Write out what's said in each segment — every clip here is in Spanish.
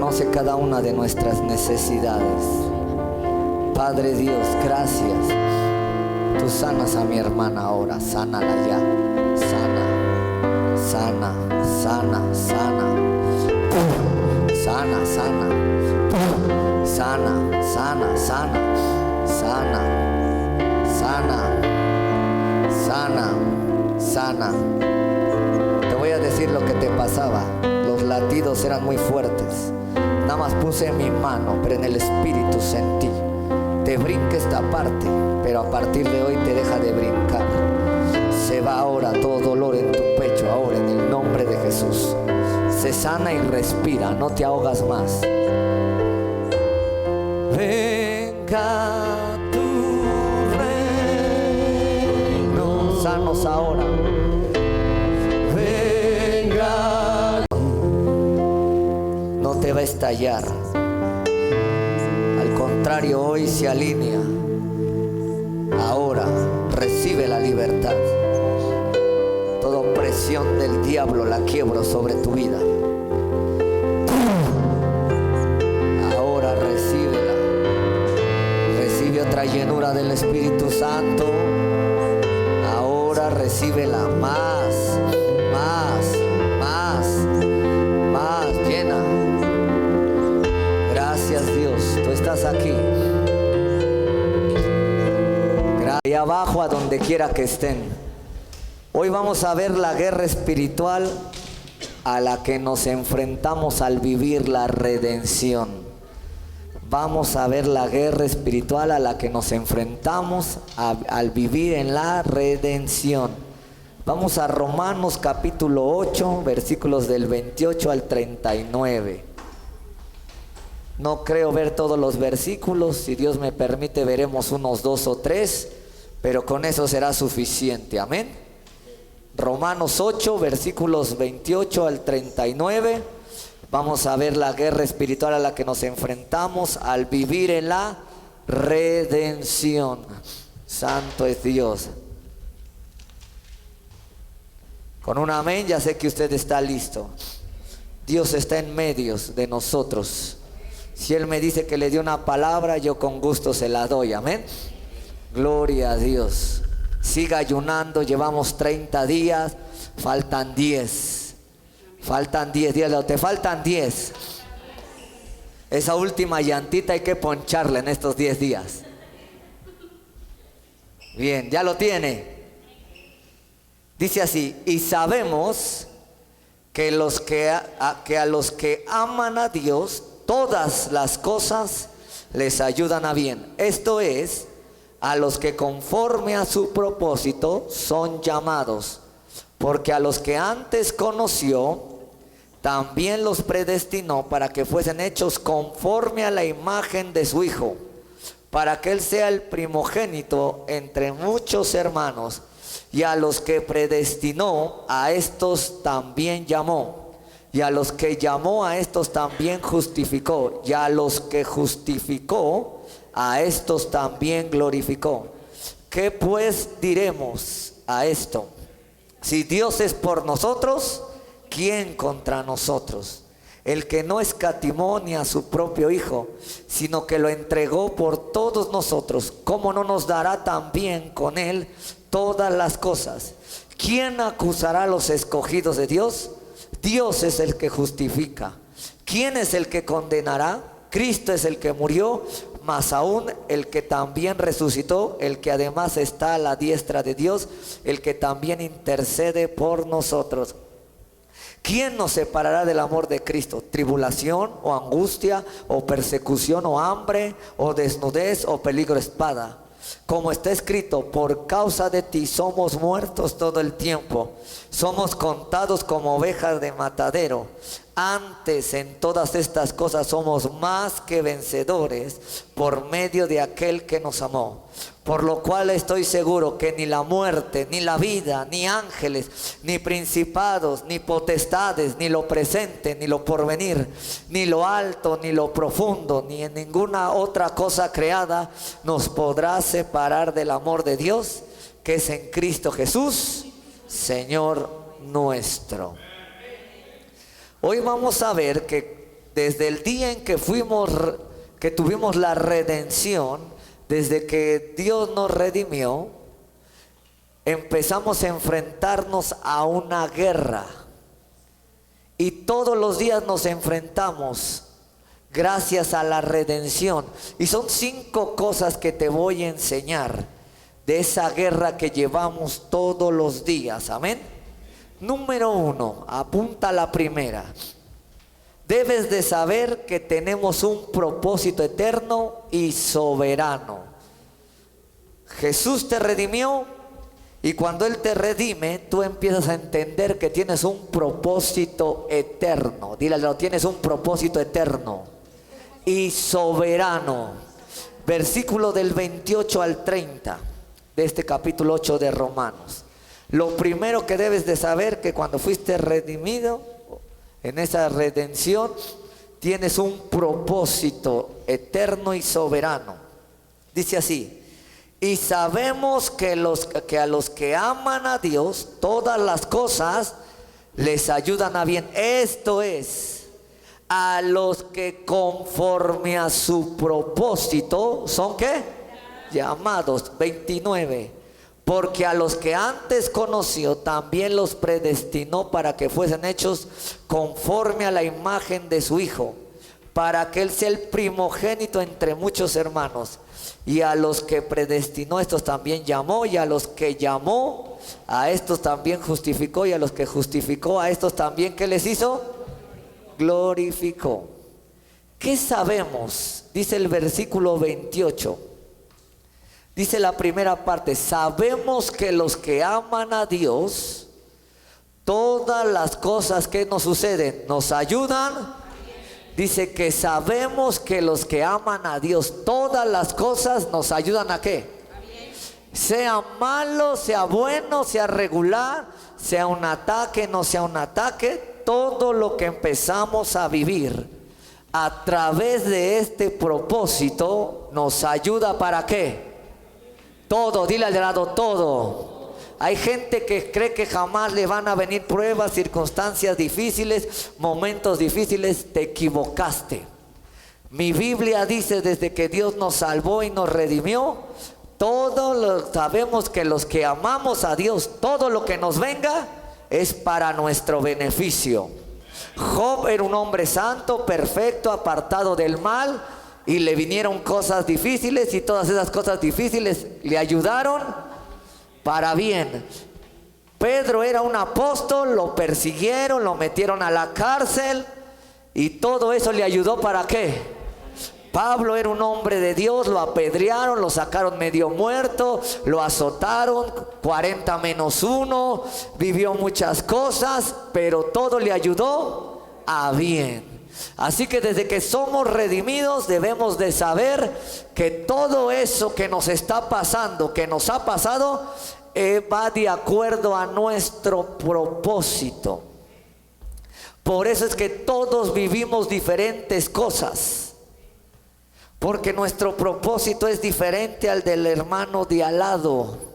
conoce cada una de nuestras necesidades. Padre Dios, gracias. Tú sanas a mi hermana ahora, sánala ya. Sana, sana, sana, sana. Sana, sana. Sana, sana, sana. Sana, sana, sana, sana. Te voy a decir lo que te pasaba. Los latidos eran muy fuertes. Nada más puse mi mano, pero en el espíritu sentí. Te brinca esta parte, pero a partir de hoy te deja de brincar. Se va ahora todo dolor en tu pecho, ahora en el nombre de Jesús. Se sana y respira, no te ahogas más. Venga tu reino, sanos ahora. Venga. No te va a estallar. Al contrario, hoy se alinea. Ahora recibe la libertad. Toda opresión del diablo la quiebro sobre tu vida. Ahora recíbela. Recibe otra llenura del Espíritu Santo. Ahora recíbela más, más, más, más, llena. Gracias Dios, tú estás aquí. Y abajo, a donde quiera que estén. Hoy vamos a ver la guerra espiritual a la que nos enfrentamos al vivir la redención. Vamos a ver la guerra espiritual a la que nos enfrentamos al vivir en la redención. Vamos a Romanos capítulo 8, versículos del 28 al 39. No creo ver todos los versículos. Si Dios me permite, veremos unos 2 o 3. Pero con eso será suficiente, amén. Romanos 8, versículos 28 al 39. Vamos a ver la guerra espiritual a la que nos enfrentamos al vivir en la redención. Santo es Dios. Con un amén ya sé que usted está listo. Dios está en medio de nosotros. Si Él me dice que le dio una palabra, yo con gusto se la doy, amén. Gloria a Dios. Siga ayunando, llevamos 30 días, faltan 10. Faltan 10 días, te faltan 10. Esa última llantita hay que poncharla en estos 10 días. Bien, ya lo tiene. Dice así: y sabemos que a los que aman a Dios, todas las cosas les ayudan a bien. Esto es, a los que conforme a su propósito son llamados. Porque a los que antes conoció, también los predestinó para que fuesen hechos conforme a la imagen de su Hijo, para que Él sea el primogénito entre muchos hermanos. Y a los que predestinó, a estos también llamó. Y a los que llamó, a estos también justificó. Y a los que justificó, a estos también glorificó. ¿Qué pues diremos a esto? Si Dios es por nosotros, ¿quién contra nosotros? El que no escatimó ni a su propio Hijo, sino que lo entregó por todos nosotros, ¿cómo no nos dará también con Él todas las cosas? ¿Quién acusará a los escogidos de Dios? Dios es el que justifica. ¿Quién es el que condenará? Cristo es el que murió, más aún el que también resucitó, el que además está a la diestra de Dios, el que también intercede por nosotros. ¿Quién nos separará del amor de Cristo? ¿Tribulación o angustia o persecución o hambre o desnudez o peligro de espada? Como está escrito: por causa de ti somos muertos todo el tiempo, somos contados como ovejas de matadero. Antes, en todas estas cosas somos más que vencedores por medio de aquel que nos amó. Por lo cual estoy seguro que ni la muerte, ni la vida, ni ángeles, ni principados, ni potestades, ni lo presente, ni lo porvenir, ni lo alto, ni lo profundo, ni en ninguna otra cosa creada nos podrá separar del amor de Dios, que es en Cristo Jesús, Señor nuestro. Hoy vamos a ver que desde el día en que que tuvimos la redención, desde que Dios nos redimió, empezamos a enfrentarnos a una guerra. Y todos los días nos enfrentamos gracias a la redención. Y son 5 cosas que te voy a enseñar de esa guerra que llevamos todos los días. Amén. Número 1, apunta la primera. Debes de saber que tenemos un propósito eterno y soberano. Jesús te redimió, y cuando Él te redime, tú empiezas a entender que tienes un propósito eterno. Dile, tienes un propósito eterno y soberano. Versículo del 28 al 30 de este capítulo 8 de Romanos. Lo primero que debes de saber, que cuando fuiste redimido, en esa redención, tienes un propósito eterno y soberano. Dice así: y sabemos que a los que aman a Dios, todas las cosas les ayudan a bien. Esto es, a los que conforme a su propósito, ¿son qué? Llamados. 29. Porque a los que antes conoció, también los predestinó para que fuesen hechos conforme a la imagen de su Hijo, para que Él sea el primogénito entre muchos hermanos. Y a los que predestinó, estos también llamó, y a los que llamó, a estos también justificó, y a los que justificó, a estos también, ¿qué les hizo? Glorificó. ¿Qué sabemos? Dice el versículo 28. Dice la primera parte: sabemos que los que aman a Dios, todas las cosas que nos suceden, nos ayudan. Dice que sabemos que los que aman a Dios, todas las cosas nos ayudan ¿a qué? Sea malo, sea bueno, sea regular, sea un ataque, no sea un ataque, todo lo que empezamos a vivir a través de este propósito nos ayuda ¿para qué? Todo, dile al de lado, todo. Hay gente que cree que jamás le van a venir pruebas, circunstancias difíciles, momentos difíciles. Te equivocaste. Mi Biblia dice, desde que Dios nos salvó y nos redimió, sabemos que los que amamos a Dios, todo lo que nos venga es para nuestro beneficio. Job era un hombre santo, perfecto, apartado del mal, y le vinieron cosas difíciles, y todas esas cosas difíciles le ayudaron para bien. Pedro era un apóstol, lo persiguieron, lo metieron a la cárcel, y todo eso le ayudó ¿para qué? Pablo era un hombre de Dios, lo apedrearon, lo sacaron medio muerto, lo azotaron, 40 menos 1, vivió muchas cosas, pero todo le ayudó a bien. Así que desde que somos redimidos debemos de saber que todo eso que nos está pasando, que nos ha pasado, va de acuerdo a nuestro propósito. Por eso es que todos vivimos diferentes cosas, porque nuestro propósito es diferente al del hermano de al lado.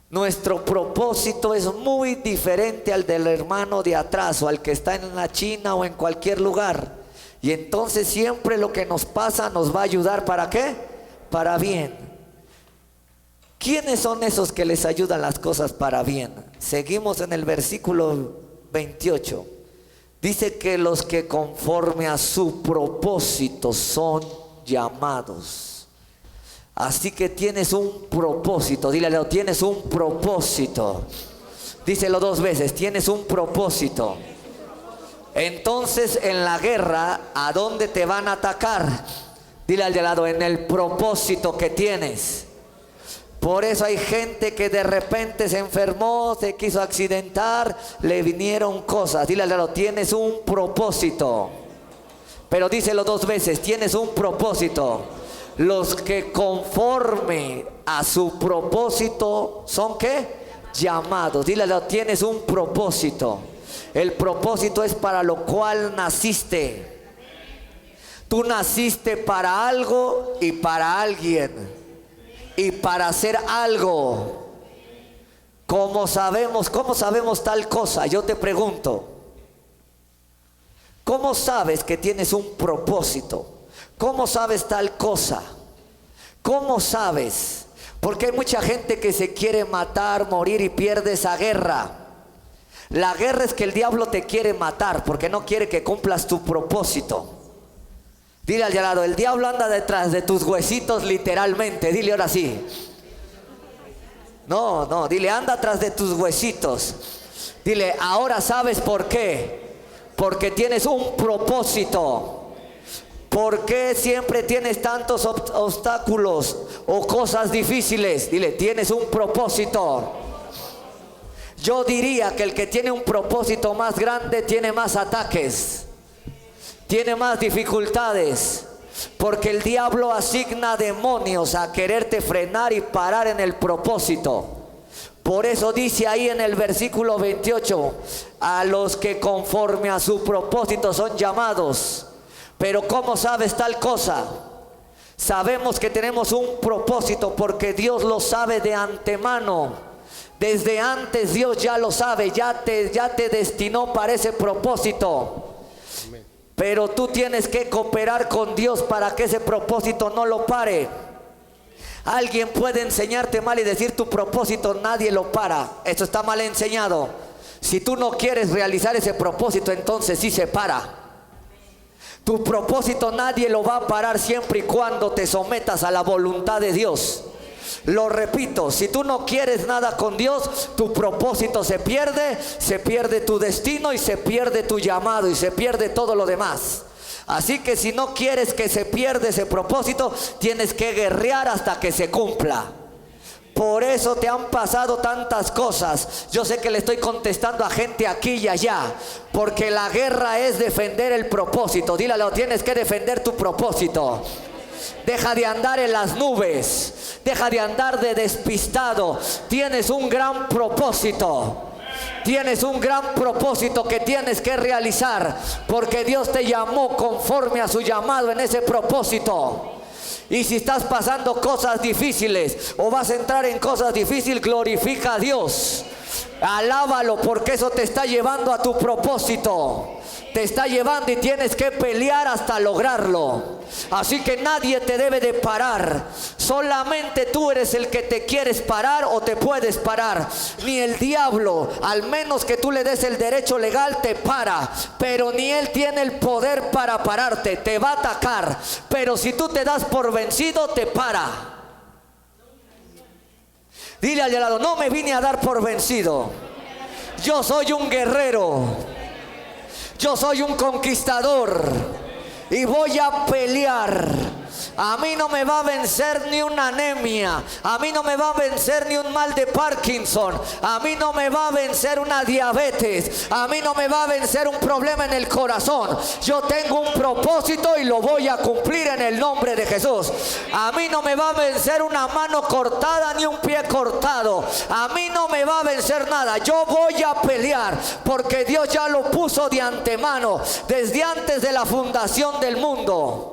Nuestro propósito es muy diferente al del hermano de atrás, o al que está en la China o en cualquier lugar. Y entonces siempre lo que nos pasa nos va a ayudar ¿para qué? Para bien. ¿Quiénes son esos que les ayudan las cosas para bien? Seguimos en el versículo 28. Dice que los que conforme a su propósito son llamados. Así que tienes un propósito. Dile, tienes un propósito. Díselo 2 veces, tienes un propósito. Entonces en la guerra, ¿a dónde te van a atacar? Dile al de lado, en el propósito que tienes. Por eso hay gente que de repente se enfermó, se quiso accidentar, le vinieron cosas. Dile al de lado, tienes un propósito. Pero díselo 2 veces, tienes un propósito. Los que conforme a su propósito son ¿qué? Llamados. Dile, tienes un propósito. El propósito es para lo cual naciste. Tú naciste para algo y para alguien, y para hacer algo. ¿Cómo sabemos tal cosa? Yo te pregunto, ¿Cómo sabes que tienes un propósito? ¿Cómo sabes tal cosa? ¿Cómo sabes? Porque hay mucha gente que se quiere matar, morir y pierde esa guerra. La guerra es que el diablo te quiere matar porque no quiere que cumplas tu propósito. Dile al de al lado, el diablo anda detrás de tus huesitos literalmente. Dile ahora sí. No, dile, anda atrás de tus huesitos. Dile, ahora sabes por qué. Porque tienes un propósito. ¿Por qué siempre tienes tantos obstáculos o cosas difíciles? Dile, tienes un propósito. Yo diría que el que tiene un propósito más grande tiene más ataques, tiene más dificultades, porque el diablo asigna demonios a quererte frenar y parar en el propósito. Por eso dice ahí en el versículo 28, a los que conforme a su propósito son llamados. Pero ¿cómo sabes tal cosa? Sabemos que tenemos un propósito porque Dios lo sabe de antemano. Desde antes Dios ya lo sabe, ya te destinó para ese propósito. Pero tú tienes que cooperar con Dios para que ese propósito no lo pare. Alguien puede enseñarte mal y decir tu propósito nadie lo para. Esto está mal enseñado. Si tú no quieres realizar ese propósito, entonces sí se para. Tu propósito nadie lo va a parar siempre y cuando te sometas a la voluntad de Dios. Lo repito, si tú no quieres nada con Dios, tu propósito se pierde tu destino y se pierde tu llamado y se pierde todo lo demás. Así que si no quieres que se pierda ese propósito, tienes que guerrear hasta que se cumpla. Por eso te han pasado tantas cosas. Yo sé que le estoy contestando a gente aquí y allá, porque la guerra es defender el propósito. Dígalo, tienes que defender tu propósito. Deja de andar en las nubes, deja de andar de despistado. Tienes un gran propósito. Tienes un gran propósito que tienes que realizar, porque Dios te llamó conforme a su llamado en ese propósito. Y si estás pasando cosas difíciles o vas a entrar en cosas difíciles, glorifica a Dios. Alábalo, porque eso te está llevando a tu propósito. Te está llevando y tienes que pelear hasta lograrlo. Así que nadie te debe de parar. Solamente tú eres el que te quieres parar o te puedes parar. Ni el diablo, al menos que tú le des el derecho legal, te para. Pero ni él tiene el poder para pararte. Te va a atacar. Pero si tú te das por vencido, te para. Dile al de al lado, no me vine a dar por vencido. Yo soy un guerrero. Yo soy un conquistador y voy a pelear. A mí no me va a vencer ni una anemia. A mí no me va a vencer ni un mal de Parkinson. A mí no me va a vencer una diabetes. A mí no me va a vencer un problema en el corazón. Yo tengo un propósito y lo voy a cumplir en el nombre de Jesús. A mí no me va a vencer una mano cortada ni un pie cortado. A mí no me va a vencer nada. Yo voy a pelear porque Dios ya lo puso de antemano, desde antes de la fundación del mundo.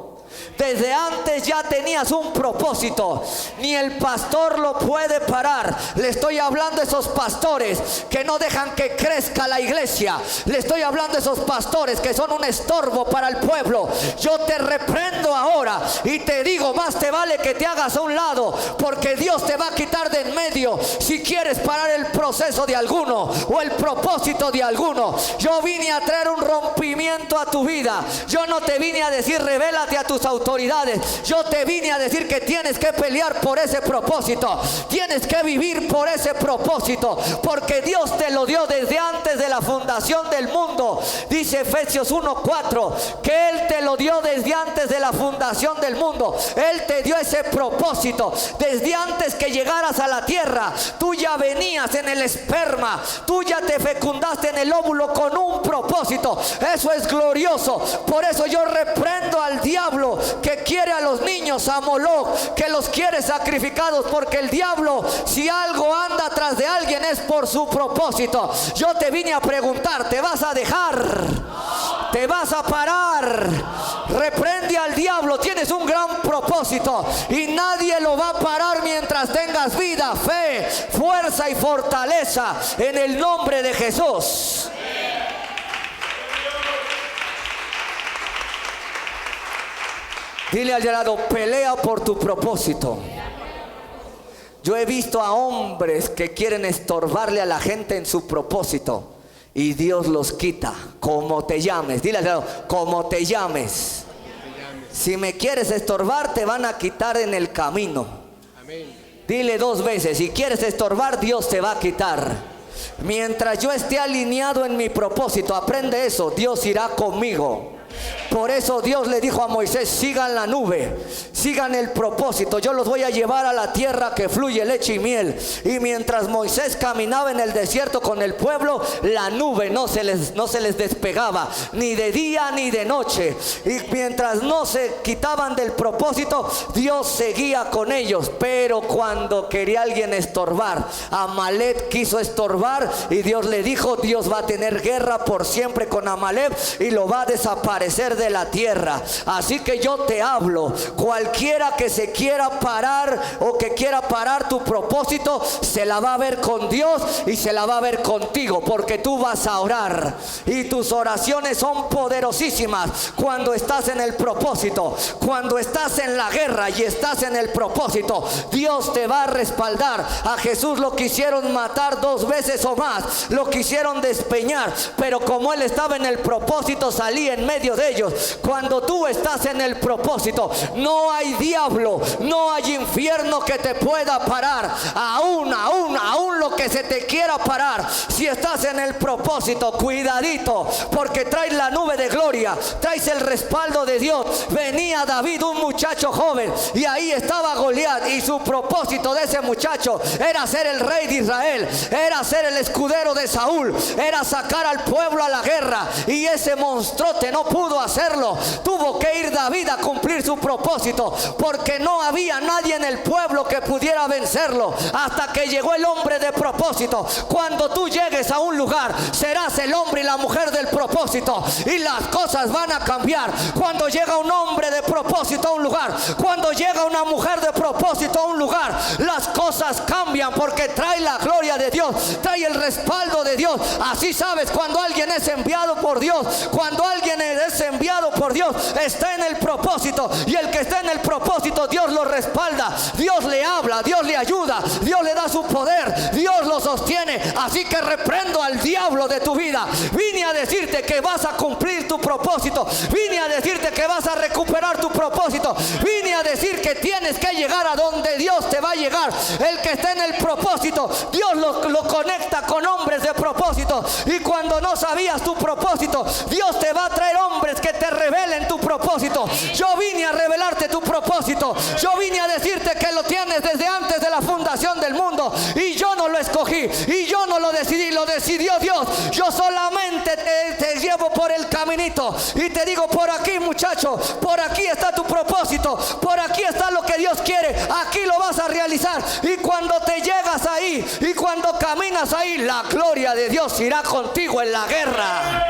Desde antes ya tenías un propósito. Ni el pastor lo puede parar. Le estoy hablando a esos pastores que no dejan que crezca la iglesia. Le estoy hablando a esos pastores que son un estorbo para el pueblo. Yo te reprendo ahora y te digo, más te vale que te hagas a un lado, porque Dios te va a quitar de en medio si quieres parar el proceso de alguno o el propósito de alguno. Yo vine a traer un rompimiento a tu vida. Yo no te vine a decir revélate a tus autoridades. Yo te vine a decir que tienes que pelear por ese propósito. Tienes que vivir por ese propósito, porque Dios te lo dio desde antes de la fundación del mundo. Dice Efesios 1:4 que Él te lo dio desde antes de la fundación del mundo. Él te dio ese propósito. Desde antes que llegaras a la tierra, tú ya venías en el esperma. Tú ya te fecundaste en el óvulo con un propósito. Eso es glorioso. Por eso yo reprendo al diablo que quiere a los niños, a Moloch, que los quiere sacrificados, porque el diablo, si algo anda atrás de alguien, es por su propósito. Yo te vine a preguntar, ¿te vas a dejar? ¿Te vas a parar? Reprende al diablo. Tienes un gran propósito y nadie lo va a parar mientras tengas vida, fe, fuerza y fortaleza en el nombre de Jesús. Dile al de al lado, pelea por tu propósito. Yo he visto a hombres que quieren estorbarle a la gente en su propósito y Dios los quita. Como te llames, dile al lado, como te llames. Si me quieres estorbar, te van a quitar en el camino. Dile 2 veces, si quieres estorbar, Dios te va a quitar. Mientras yo esté alineado en mi propósito, aprende eso, Dios irá conmigo. Por eso Dios le dijo a Moisés, sigan la nube, sigan el propósito, yo los voy a llevar a la tierra que fluye leche y miel. Y mientras Moisés caminaba en el desierto con el pueblo, la nube no se les despegaba, ni de día ni de noche. Y mientras no se quitaban del propósito, Dios seguía con ellos. Pero cuando quería alguien estorbar, Amalek quiso estorbar, y Dios le dijo, Dios va a tener guerra por siempre con Amalek y lo va a desaparecer de la tierra. Así que yo te hablo, cualquiera que se quiera parar o que quiera parar tu propósito, se la va a ver con Dios y se la va a ver contigo, porque tú vas a orar y tus oraciones son poderosísimas cuando estás en el propósito. Cuando estás en la guerra y estás en el propósito, Dios te va a respaldar. A Jesús lo quisieron matar 2 veces o más, lo quisieron despeñar, pero como él estaba en el propósito, salía en medio de ellos. Cuando tú estás en el propósito, no hay diablo, no hay infierno que te pueda parar. Aún lo que se te quiera parar, si estás en el propósito, cuidadito, porque traes la nube de gloria, traes el respaldo de Dios. Venía David, un muchacho joven, y ahí estaba Goliat, y su propósito de ese muchacho era ser el rey de Israel, era ser el escudero de Saúl, era sacar al pueblo a la guerra, y ese monstruote no pudo hacerlo. Tuvo que ir David a cumplir su propósito, porque no había nadie en el pueblo que pudiera vencerlo, hasta que llegó el hombre de propósito. Cuando tú llegues a un lugar, serás el hombre y la mujer del propósito, y las cosas van a cambiar. Cuando llega un hombre de propósito a un lugar, cuando llega una mujer de propósito a un lugar, las cosas cambian, porque trae la gloria de Dios, trae el respaldo de Dios. Así sabes cuando alguien es enviado por Dios. Cuando alguien es enviado por Dios, está en el propósito, y el que está en el propósito, Dios lo respalda, Dios le habla, Dios le ayuda, Dios le da su poder, Dios lo sostiene. Así que reprendo al diablo de tu vida. Vine a decirte que vas a cumplir tu propósito, vine a decirte que vas a recuperar tu propósito, vine a decir que tienes que llegar a donde Dios te va a llegar. El que está en el propósito, Dios lo conecta con hombres de propósito, y cuando no sabías tu propósito, Dios te va a traer hombres que te revelen tu propósito. Yo vine a revelarte tu propósito, yo vine a decirte que lo tienes desde antes de la fundación del mundo, y yo no lo escogí, y yo no lo decidí, lo decidió Dios. Yo solamente te llevo por el caminito y te digo, por aquí, muchacho, por aquí está tu propósito, por aquí está lo que Dios quiere, aquí lo vas a realizar. Y cuando te llegas ahí y cuando caminas ahí, la gloria de Dios irá contigo en la guerra.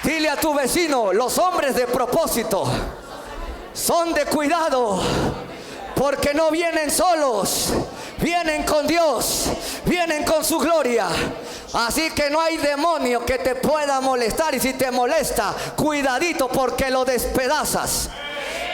Dile a tu vecino, los hombres de propósito son de cuidado, porque no vienen solos, vienen con Dios, vienen con su gloria. Así que no hay demonio que te pueda molestar, y si te molesta, cuidadito, porque lo despedazas.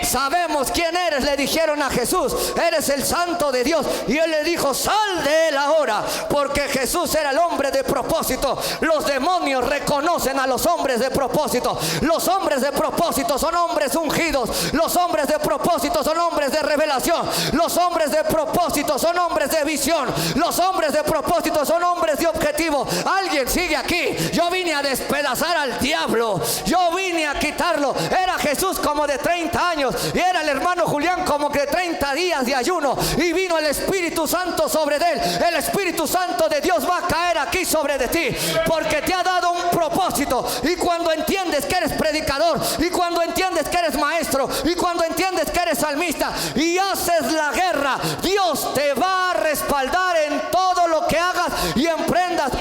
Sabemos quién eres, le dijeron a Jesús, eres el Santo de Dios, y él le dijo, sal de él ahora, porque Jesús era el hombre de propósito. Los demonios reconocen a los hombres de propósito. Los hombres de propósito son hombres ungidos, los hombres de propósito son hombres de revelación, los hombres de propósito son hombres de visión, los hombres de propósito son hombres de objetivo. Alguien sigue aquí. Yo vine a despedazar al diablo, yo vine a quitarlo. Era Jesús como de 30 años, y era el hermano Julián como que 30 días de ayuno, y vino el Espíritu Santo sobre él. El Espíritu Santo de Dios va a caer aquí sobre de ti, porque te ha dado un propósito. Y cuando entiendes que eres predicador, y cuando entiendes que eres maestro, y cuando entiendes que eres salmista y haces la guerra, Dios te va a respaldar en todo lo que hagas y emprendas.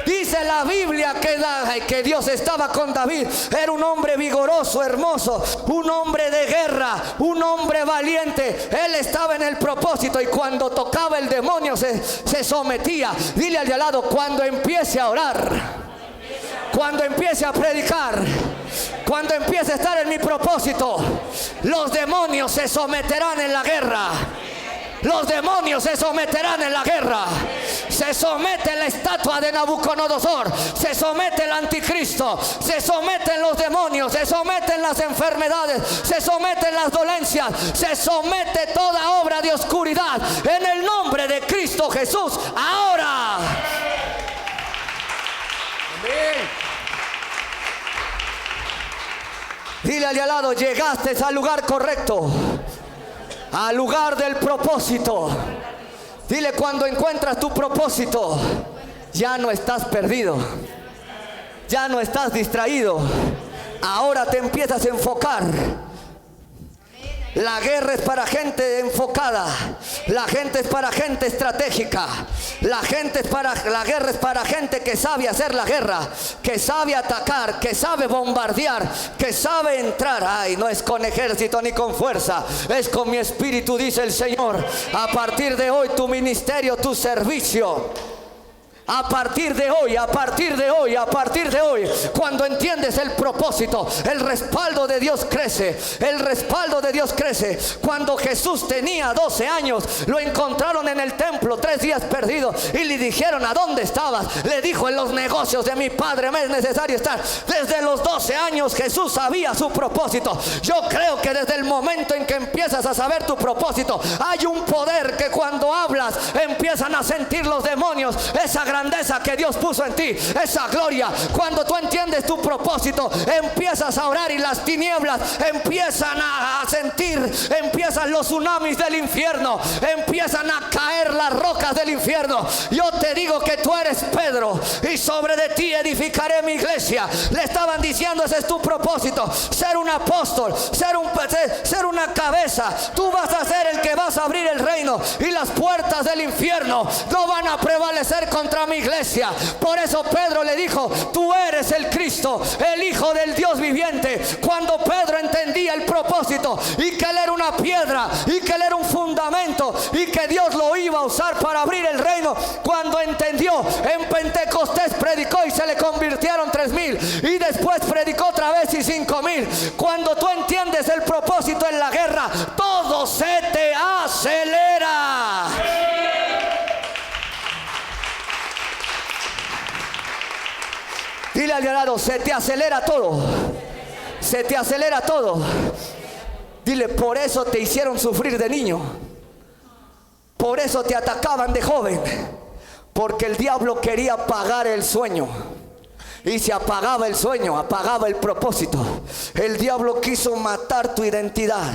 Dice la Biblia que Dios estaba con David. Era un hombre vigoroso, hermoso, un hombre de guerra, un hombre valiente. Él estaba en el propósito, y cuando tocaba el demonio se sometía. Dile al de al lado, cuando empiece a orar, Cuando empiece a predicar, cuando empiece a estar en mi propósito, los demonios se someterán en la guerra. Los demonios se someterán en la guerra. Se somete la estatua de Nabucodonosor, se somete el anticristo, se someten los demonios, se someten las enfermedades, se someten las dolencias, se somete toda obra de oscuridad en el nombre de Cristo Jesús. Ahora. Amén. Dile al de al lado: llegaste al lugar correcto, al lugar del propósito. Dile: cuando encuentras tu propósito, ya no estás perdido, ya no estás distraído. Ahora te empiezas a enfocar. La guerra es para gente enfocada. La gente es para gente estratégica. La guerra es para gente que sabe hacer la guerra, que sabe atacar, que sabe bombardear, que sabe entrar. Ay, no es con ejército ni con fuerza, es con mi espíritu, dice el Señor. A partir de hoy tu ministerio, tu servicio, a partir de hoy, cuando entiendes el propósito, el respaldo de Dios crece. El respaldo de Dios crece. Cuando Jesús tenía 12 años, lo encontraron en el templo 3 días perdido y le dijeron: ¿a dónde estabas? Le dijo: en los negocios de mi Padre me es necesario estar. Desde los 12 años Jesús sabía su propósito. Yo creo que desde el momento en que empiezas a saber tu propósito, hay un poder que cuando hablas empiezan a sentir los demonios esa grandeza que Dios puso en ti, esa gloria. Cuando tú entiendes tu propósito, empiezas a orar y las tinieblas empiezan a sentir, empiezan los tsunamis del infierno, empiezan a caer las rocas del infierno. Yo te digo que tú eres Pedro y sobre de ti edificaré mi iglesia. Le estaban diciendo: ese es tu propósito, ser un apóstol, ser una cabeza. Tú vas a ser el que vas a abrir el reino y las puertas del infierno no van a prevalecer contra mi iglesia. Por eso Pedro le dijo: tú eres el Cristo, el Hijo del Dios viviente. Cuando Pedro entendía el propósito y que él era una piedra y que él era un fundamento y que Dios lo iba a usar para abrir el reino, cuando entendió, en Pentecostés predicó y se le convirtieron 3,000, y después predicó otra vez y 5,000. Cuando tú entiendes el propósito en la guerra, todo se te acelera. Dile al de al lado: se te acelera todo. Se te acelera todo. Dile: por eso te hicieron sufrir de niño. Por eso te atacaban de joven. Porque el diablo quería apagar el sueño. Y se apagaba el sueño, apagaba el propósito. El diablo quiso matar tu identidad.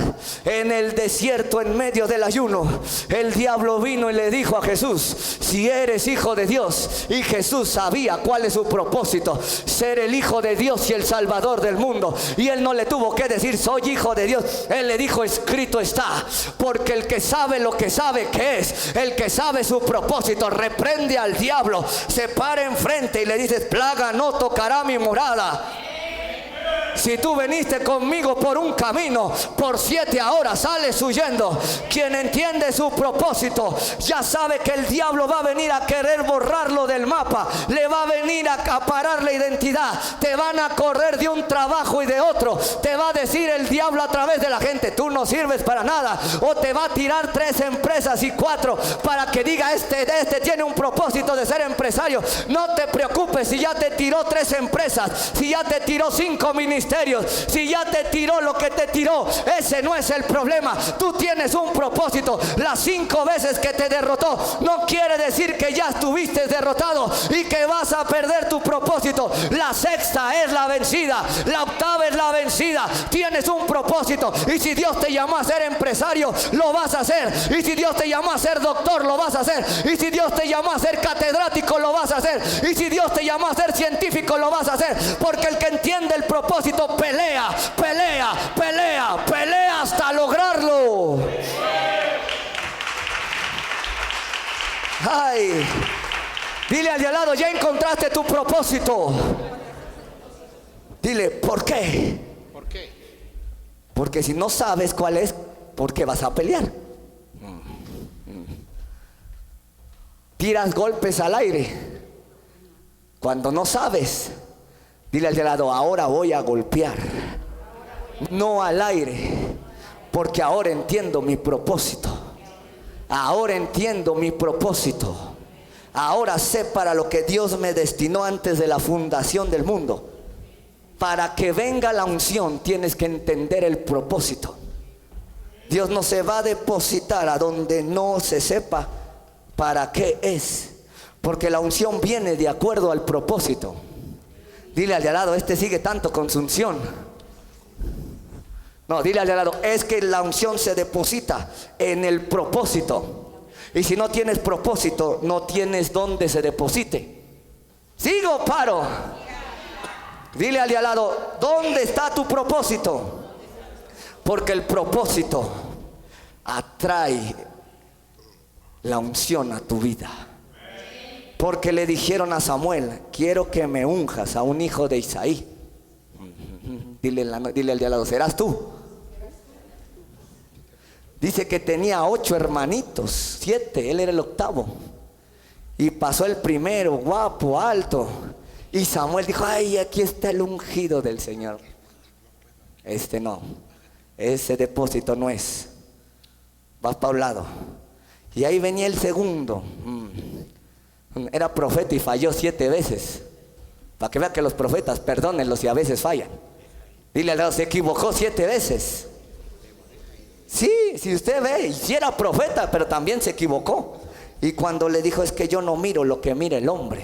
En el desierto, en medio del ayuno, el diablo vino y le dijo a Jesús: si eres hijo de Dios. Y Jesús sabía cuál es su propósito: ser el Hijo de Dios y el Salvador del mundo. Y él no le tuvo que decir: soy hijo de Dios. Él le dijo: escrito está. Porque el que sabe lo que sabe que es, el que sabe su propósito, reprende al diablo, se para enfrente y le dices: plaga no tocará mi morada. Si tú viniste conmigo por un camino, por 7 ahora sales huyendo. Quien entiende su propósito ya sabe que el diablo va a venir a querer borrarlo del mapa. Le va a venir a acaparar la identidad. Te van a correr de un trabajo y de otro. Te va a decir el diablo a través de la gente: tú no sirves para nada. O te va a tirar 3 empresas y 4 para que diga: este tiene un propósito de ser empresario. No te preocupes si ya te tiró 3 empresas, si ya te tiró 5 ministerios, si ya te tiró lo que te tiró. Ese no es el problema. Tú tienes un propósito. Las 5 veces que te derrotó no quiere decir que ya estuviste derrotado y que vas a perder tu propósito. La 6ª es la vencida, la 8ª es la vencida. Tienes un propósito, y si Dios te llamó a ser empresario, lo vas a hacer. Y si Dios te llamó a ser doctor, lo vas a hacer. Y si Dios te llamó a ser catedrático, lo vas a hacer. Y si Dios te llamó a ser científico, lo vas a hacer. Porque el que entiende el propósito pelea, pelea, pelea, pelea hasta lograrlo. Ay, dile al de al lado: ya encontraste tu propósito. Dile: ¿por qué? ¿Por qué? Porque si no sabes cuál es, ¿por qué vas a pelear? Tiras golpes al aire cuando no sabes Dile al de al lado, ahora voy a golpear, no al aire, porque ahora entiendo mi propósito. Ahora entiendo mi propósito. Ahora sé para lo que Dios me destinó antes de la fundación del mundo. Para que venga la unción tienes que entender el propósito. Dios no se va a depositar a donde no se sepa para qué es, porque la unción viene de acuerdo al propósito. Dile al de al lado, este sigue tanto con su unción. No, dile al de al lado, es que la unción se deposita en el propósito. Y si no tienes propósito, no tienes donde se deposite. ¿Sigo o paro? Dile al de al lado, ¿dónde está tu propósito? Porque el propósito atrae la unción a tu vida. Porque le dijeron a Samuel, quiero que me unjas a un hijo de Isaí. Dile al de al lado, ¿serás tú? Dice que tenía 8 hermanitos, 7, él era el octavo. Y pasó el primero, guapo, alto. Y Samuel dijo, ay, aquí está el ungido del Señor. Este no, ese depósito no es. Vas para un lado. Y ahí venía el segundo. Era profeta y falló 7 veces. Para que vea que los profetas, perdónenlos si a veces fallan. Dile al lado, se equivocó 7 veces. Sí, si usted ve, si era profeta, pero también se equivocó. Y cuando le dijo, es que yo no miro lo que mira el hombre,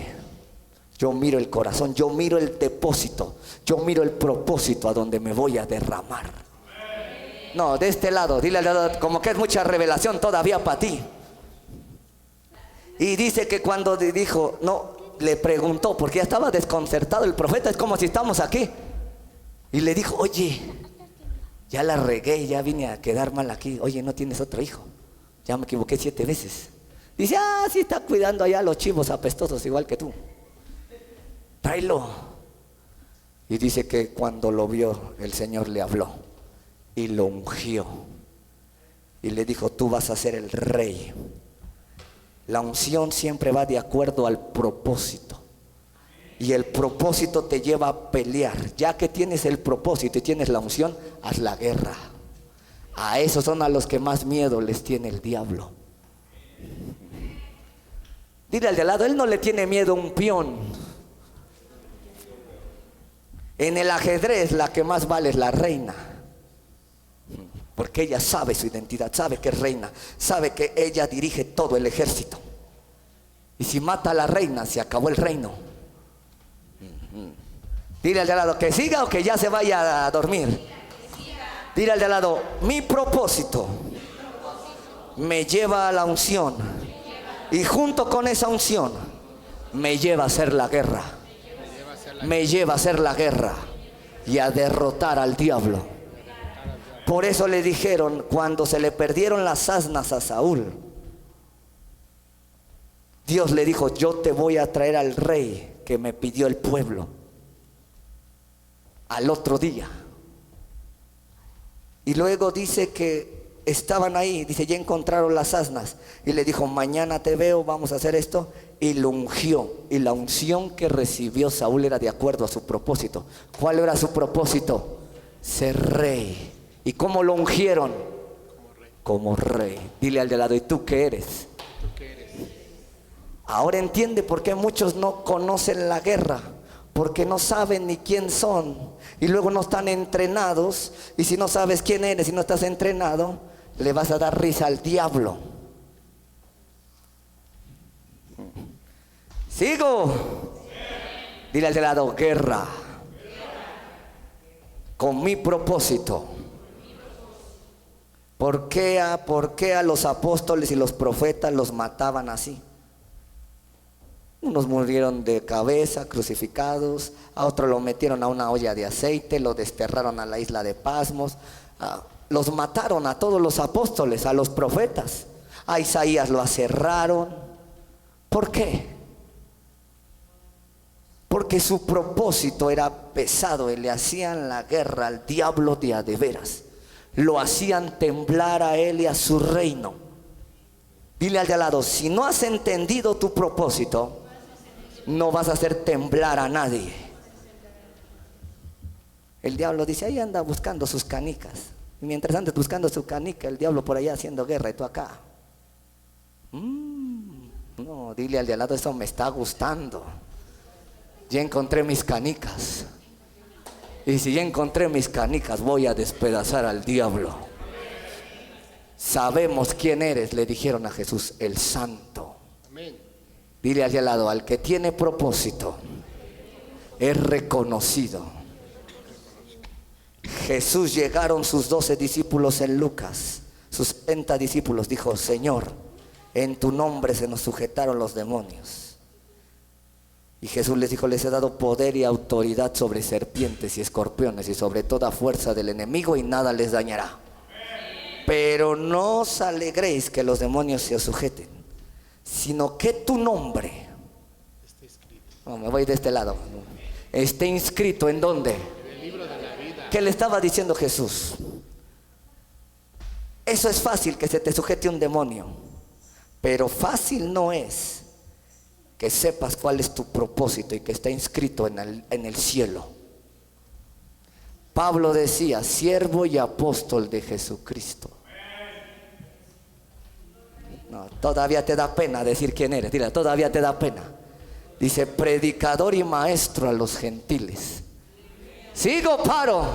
yo miro el corazón, yo miro el depósito, yo miro el propósito a donde me voy a derramar. No, de este lado, dile al lado, como que es mucha revelación todavía para ti. Y dice que cuando dijo, no, le preguntó, porque ya estaba desconcertado el profeta, es como si estamos aquí. Y le dijo, oye, ya la regué, ya vine a quedar mal aquí. Oye, ¿no tienes otro hijo? Ya me equivoqué 7 veces. Dice, sí está cuidando allá los chivos apestosos igual que tú. Tráelo. Y dice que cuando lo vio, el Señor le habló y lo ungió. Y le dijo, tú vas a ser el rey. La unción siempre va de acuerdo al propósito. Y el propósito te lleva a pelear. Ya que tienes el propósito y tienes la unción, haz la guerra. A esos son a los que más miedo les tiene el diablo. Dile al de al lado, él no le tiene miedo a un peón. En el ajedrez la que más vale es la reina. Porque ella sabe su identidad, sabe que es reina, sabe que ella dirige todo el ejército. Y si mata a la reina, se acabó el reino. Dile al de al lado, que siga o que ya se vaya a dormir. Dile al de al lado, mi propósito me lleva a la unción. Y junto con esa unción me lleva a hacer la guerra. Me lleva a hacer la guerra y a derrotar al diablo. Por eso le dijeron, cuando se le perdieron las asnas a Saúl, Dios le dijo, yo te voy a traer al rey que me pidió el pueblo. Al otro día. Y luego dice que estaban ahí, dice, ya encontraron las asnas. Y le dijo, mañana te veo, vamos a hacer esto. Y lo ungió. Y la unción que recibió Saúl era de acuerdo a su propósito. ¿Cuál era su propósito? Ser rey. ¿Y cómo lo ungieron? Como rey. Dile al de lado, ¿y tú qué eres? Ahora entiende por qué muchos no conocen la guerra. Porque no saben ni quién son. Y luego no están entrenados. Y si no sabes quién eres y no estás entrenado, le vas a dar risa al diablo. ¿Sigo? Dile al de lado, guerra. Con mi propósito. ¿Por qué a los apóstoles y los profetas los mataban así? Unos murieron de cabeza, crucificados. A otros lo metieron a una olla de aceite, lo desterraron a la isla de Pasmos. Los mataron a todos los apóstoles, a los profetas. A Isaías lo aserraron. ¿Por qué? Porque su propósito era pesado y le hacían la guerra al diablo de a de veras. Lo hacían temblar a él y a su reino. Dile al de al lado, si no has entendido tu propósito, no vas a hacer temblar a nadie. El diablo dice, ahí anda buscando sus canicas. Y mientras andes buscando su canica, el diablo por allá haciendo guerra y tú acá. No, dile al de al lado, eso me está gustando. Ya encontré mis canicas. Y si ya encontré mis canicas, voy a despedazar al diablo. Sabemos quién eres, le dijeron a Jesús, el Santo. Amén. Dile al de al lado, al que tiene propósito, es reconocido. Jesús, llegaron sus 12 discípulos en Lucas, sus 70 discípulos, dijo, Señor, en tu nombre se nos sujetaron los demonios. Y Jesús les dijo, les he dado poder y autoridad sobre serpientes y escorpiones y sobre toda fuerza del enemigo y nada les dañará. Pero no os alegréis que los demonios se os sujeten, sino que tu nombre, Está escrito no, me voy de este lado, esté inscrito ¿en dónde? en el libro de la vida. ¿Qué le estaba diciendo Jesús? Eso es fácil, que se te sujete un demonio, pero fácil no es que sepas cuál es tu propósito y que está inscrito en el cielo. Pablo decía, siervo y apóstol de Jesucristo. No, todavía te da pena decir quién eres. Dile, todavía te da pena. Dice, predicador y maestro a los gentiles. Sigo, paro.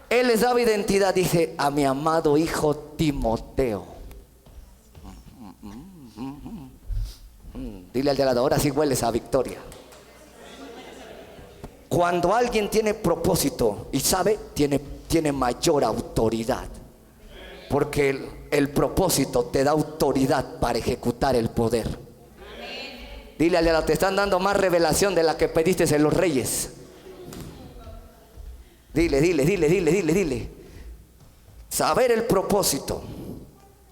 Él les daba identidad. Dije, a mi amado hijo Timoteo. Dile al de lado, ahora sí hueles a victoria. Cuando alguien tiene propósito y sabe, tiene mayor autoridad. Porque el propósito te da autoridad para ejecutar el poder. Dile al de lado, te están dando más revelación de la que pediste en los reyes. Dile. Saber el propósito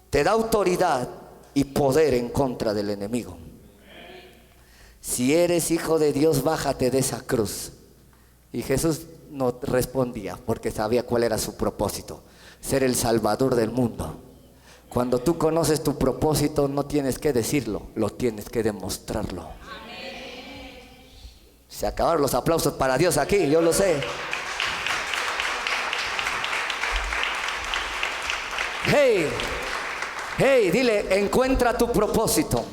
te da autoridad y poder en contra del enemigo. Si eres hijo de Dios, bájate de esa cruz. Y Jesús no respondía porque sabía cuál era su propósito: ser el salvador del mundo. Cuando tú conoces tu propósito, no tienes que decirlo, lo tienes que demostrarlo. Se acabaron los aplausos para Dios aquí, yo lo sé. Hey, dile, encuentra tu propósito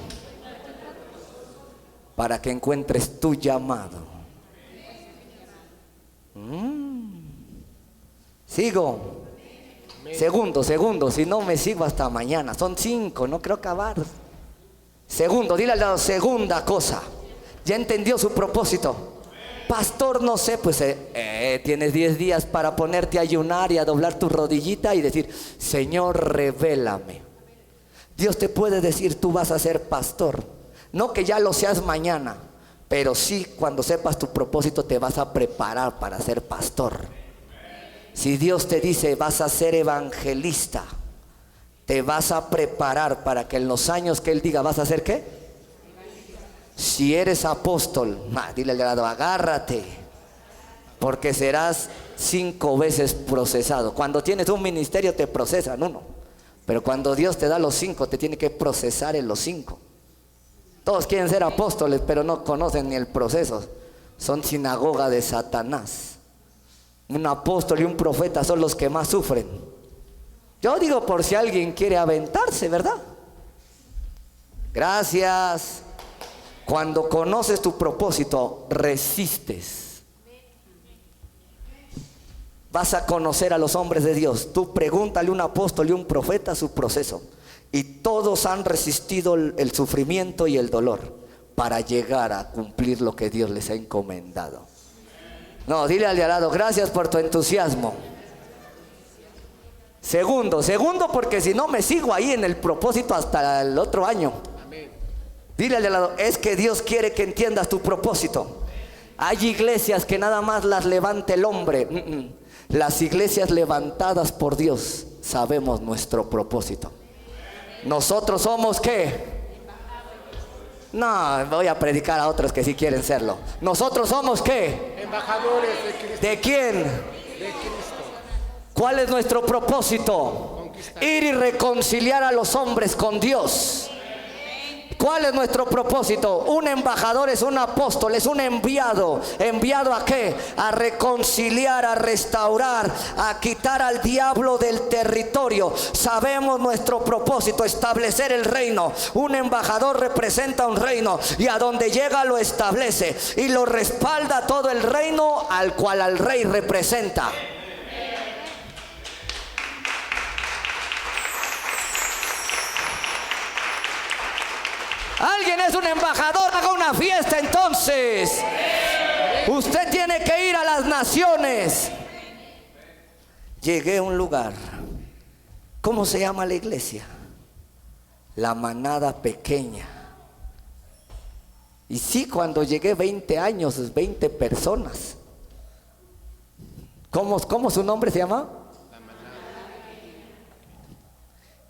para que encuentres tu llamado. Sigo. Segundo, si no me sigo hasta mañana. Son 5, no creo acabar. Segundo, dile al lado, segunda cosa. ¿Ya entendió su propósito? Pastor, no sé, pues tienes 10 días para ponerte a ayunar y a doblar tu rodillita y decir, Señor, revélame. Dios te puede decir, tú vas a ser pastor. No que ya lo seas mañana, pero sí, cuando sepas tu propósito te vas a preparar para ser pastor. Si Dios te dice, vas a ser evangelista, te vas a preparar para que en los años que Él diga, ¿vas a hacer qué? Si eres apóstol, dile al lado, agárrate, porque serás 5 veces procesado. Cuando tienes un ministerio te procesan 1, pero cuando Dios te da los 5, te tiene que procesar en los 5. Todos quieren ser apóstoles, pero no conocen ni el proceso. Son sinagoga de Satanás. Un apóstol y un profeta son los que más sufren. Yo digo por si alguien quiere aventarse, ¿verdad? Gracias. Cuando conoces tu propósito, resistes. Vas a conocer a los hombres de Dios. Tú pregúntale a un apóstol y un profeta su proceso. Y todos han resistido el sufrimiento y el dolor para llegar a cumplir lo que Dios les ha encomendado. No, dile al de al lado, gracias por tu entusiasmo. Segundo, porque si no me sigo ahí en el propósito hasta el otro año. Amén. Dile al de al lado, es que Dios quiere que entiendas tu propósito. Hay iglesias que nada más las levanta el hombre. Las iglesias levantadas por Dios sabemos nuestro propósito. Nosotros somos ¿qué? No, voy a predicar a otros que sí quieren serlo. Nosotros somos ¿qué? Embajadores de Cristo. ¿De quién? De Cristo. ¿Cuál es nuestro propósito? Conquistar. Ir y reconciliar a los hombres con Dios. ¿Cuál es nuestro propósito? Un embajador es un apóstol, es un enviado. ¿Enviado a qué? A reconciliar, a restaurar, a quitar al diablo del territorio. Sabemos nuestro propósito, establecer el reino. Un embajador representa un reino y a donde llega lo establece y lo respalda todo el reino al cual al rey representa. Alguien es un embajador, haga una fiesta entonces. Usted tiene que ir a las naciones. Llegué a un lugar. ¿Cómo se llama la iglesia? La Manada Pequeña. Y sí, cuando llegué 20 años, 20 personas. ¿Cómo su nombre se llama?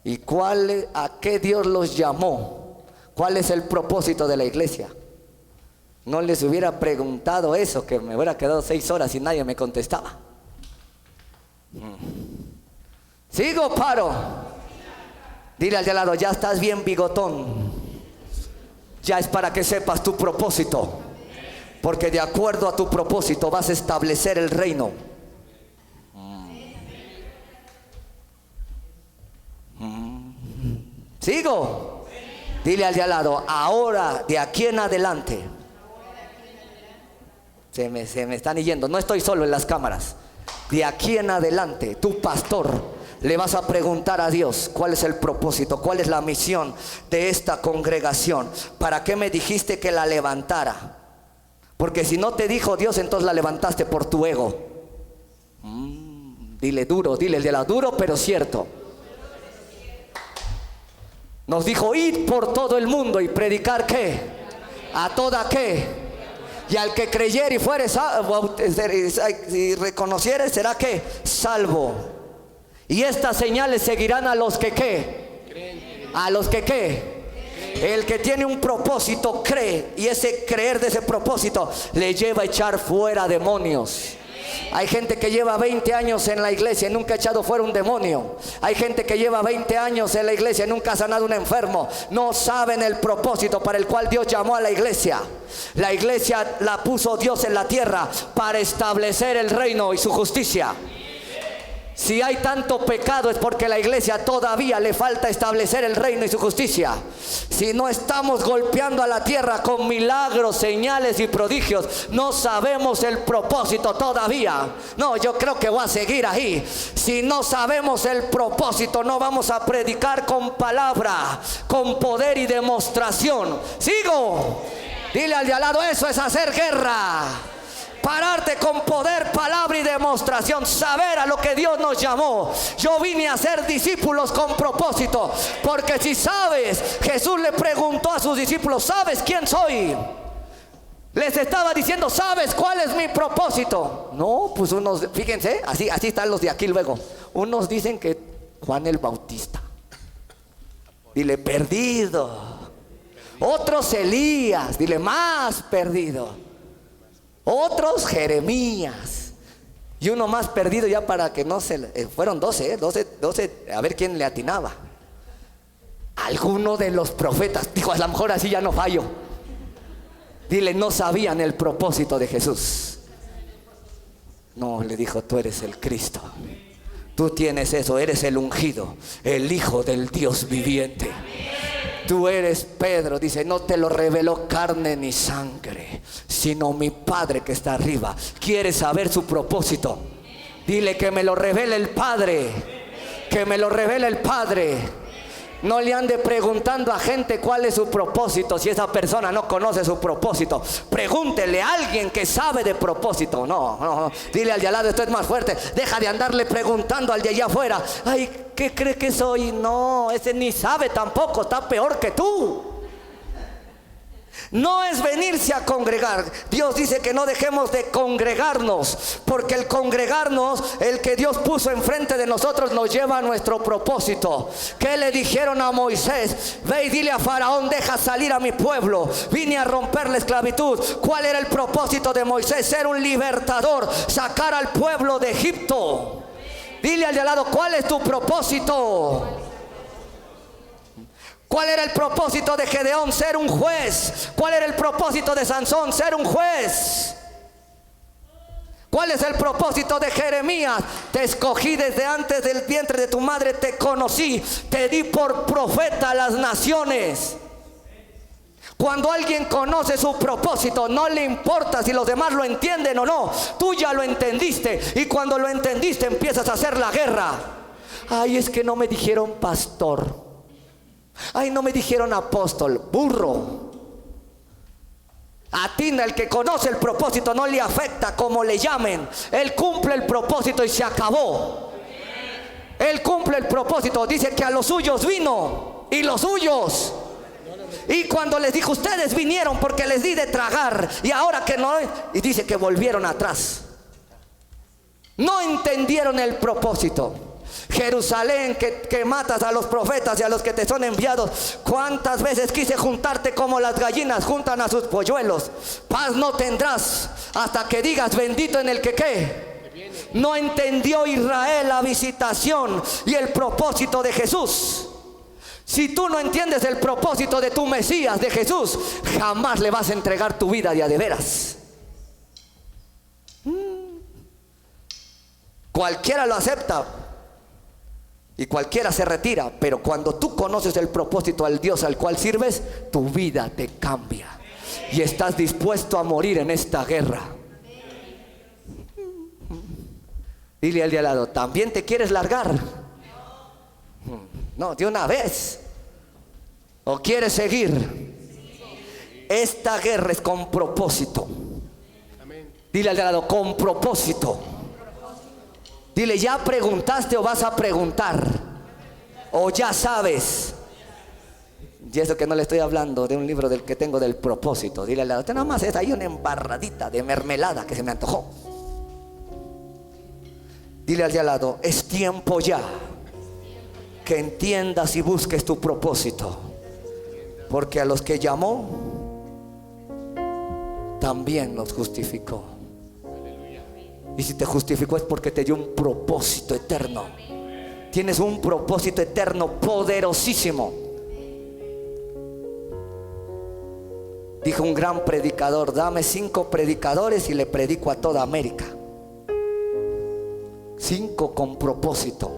¿Y a qué Dios los llamó? ¿Cuál es el propósito de la iglesia? No les hubiera preguntado eso, que me hubiera quedado 6 horas y nadie me contestaba. ¿Sigo o paro? Dile al de al lado, ya estás bien bigotón. Ya es para que sepas tu propósito. Porque de acuerdo a tu propósito vas a establecer el reino. ¿Sigo? Dile al de al lado, ahora, de aquí en adelante. Se me están yendo, no estoy solo en las cámaras. De aquí en adelante, tu pastor, le vas a preguntar a Dios cuál es el propósito, cuál es la misión de esta congregación. ¿Para qué me dijiste que la levantara? Porque si no te dijo Dios, entonces la levantaste por tu ego. Dile duro, dile el de la duro pero cierto. Nos dijo, id por todo el mundo y predicar ¿qué? A toda ¿qué? Y al que creyere y fuere y reconociere será ¿qué? Salvo. Y estas señales seguirán a los que ¿qué? A los que ¿qué? El que tiene un propósito cree, y ese creer de ese propósito le lleva a echar fuera demonios. Hay gente que lleva 20 años en la iglesia y nunca ha echado fuera un demonio. Hay gente que lleva 20 años en la iglesia y nunca ha sanado un enfermo. No saben el propósito para el cual Dios llamó a la iglesia. La iglesia la puso Dios en la tierra para establecer el reino y su justicia. Si hay tanto pecado es porque la iglesia todavía le falta establecer el reino y su justicia. Si no estamos golpeando a la tierra con milagros, señales y prodigios, no sabemos el propósito todavía. No, yo creo que voy a seguir ahí. Si no sabemos el propósito, no vamos a predicar con palabra, con poder y demostración. ¿Sigo? Dile al de al lado, eso es hacer guerra. Pararte con poder, palabra y demostración. Saber a lo que Dios nos llamó. Yo vine a ser discípulos con propósito. Porque si sabes, Jesús le preguntó a sus discípulos, ¿sabes quién soy? Les estaba diciendo, ¿sabes cuál es mi propósito? No, pues unos, fíjense, así están los de aquí luego. Unos dicen que Juan el Bautista. Dile, perdido. Otros Elías. Dile, más perdido. Otros Jeremías. Y uno más perdido ya para que no se... fueron 12, a ver quién le atinaba. Alguno de los profetas. Dijo, a lo mejor así ya no fallo. Dile, no sabían el propósito de Jesús. No, le dijo, tú eres el Cristo. Tú tienes eso, eres el ungido, el Hijo del Dios viviente. Tú eres Pedro, dice, no te lo reveló carne ni sangre, sino mi Padre que está arriba. ¿Quieres saber su propósito? Dile que me lo revele el Padre, que me lo revele el Padre. No le ande preguntando a gente cuál es su propósito si esa persona no conoce su propósito. Pregúntele a alguien que sabe de propósito. No. Dile al de al lado, esto es más fuerte. Deja de andarle preguntando al de allá afuera. Ay, ¿qué cree que soy? No, ese ni sabe tampoco, está peor que tú. No es venirse a congregar. Dios dice que no dejemos de congregarnos, porque el congregarnos, el que Dios puso enfrente de nosotros, nos lleva a nuestro propósito. ¿Qué le dijeron a Moisés? Ve y dile a Faraón, deja salir a mi pueblo. Vine a romper la esclavitud. ¿Cuál era el propósito de Moisés? Ser un libertador, sacar al pueblo de Egipto. Dile al de al lado, ¿cuál es tu propósito? ¿Cuál era el propósito de Gedeón? Ser un juez. ¿Cuál era el propósito de Sansón? Ser un juez. ¿Cuál es el propósito de Jeremías? Te escogí desde antes del vientre de tu madre, te conocí, te di por profeta a las naciones. Cuando alguien conoce su propósito, no le importa si los demás lo entienden o no. Tú ya lo entendiste, y cuando lo entendiste empiezas a hacer la guerra. Ay, es que no me dijeron pastor. Ay, no me dijeron apóstol. Burro. Atina, el que conoce el propósito no le afecta como le llamen. Él cumple el propósito y se acabó. Él cumple el propósito. Dice que a los suyos vino y los suyos. Y cuando les dijo, ustedes vinieron porque les di de tragar, y ahora que no, y dice que volvieron atrás. No entendieron el propósito. Jerusalén, que matas a los profetas y a los que te son enviados. ¿Cuántas veces quise juntarte como las gallinas juntan a sus polluelos? Paz no tendrás hasta que digas bendito en el que ¿qué? No entendió Israel la visitación y el propósito de Jesús. Si tú no entiendes el propósito de tu Mesías, de Jesús, jamás le vas a entregar tu vida de a de veras. Cualquiera lo acepta y cualquiera se retira, pero cuando tú conoces el propósito al Dios al cual sirves, tu vida te cambia y estás dispuesto a morir en esta guerra. Dile al de al lado, ¿también te quieres largar? No, de una vez. ¿O quieres seguir? Esta guerra es con propósito. Dile al de al lado, con propósito. Dile, ¿ya preguntaste o vas a preguntar? ¿O ya sabes? Y eso que no le estoy hablando de un libro del que tengo del propósito. Dile al lado, nada más es ahí una embarradita de mermelada que se me antojó. Dile al de al lado, es tiempo ya que entiendas y busques tu propósito. Porque a los que llamó, también los justificó. Y si te justificó es porque te dio un propósito eterno. Tienes un propósito eterno poderosísimo. Dijo un gran predicador, dame 5 predicadores y le predico a toda América. 5 con propósito.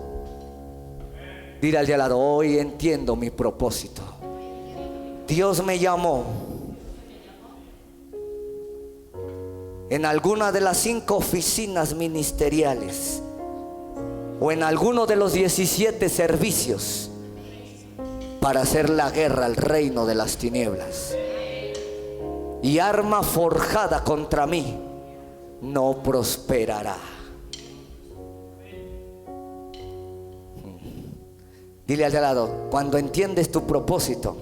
Dile al de al lado, hoy entiendo mi propósito. Dios me llamó en alguna de las 5 oficinas ministeriales o en alguno de los 17 servicios para hacer la guerra al reino de las tinieblas. Y arma forjada contra mí no prosperará. Dile al de al lado, cuando entiendes tu propósito,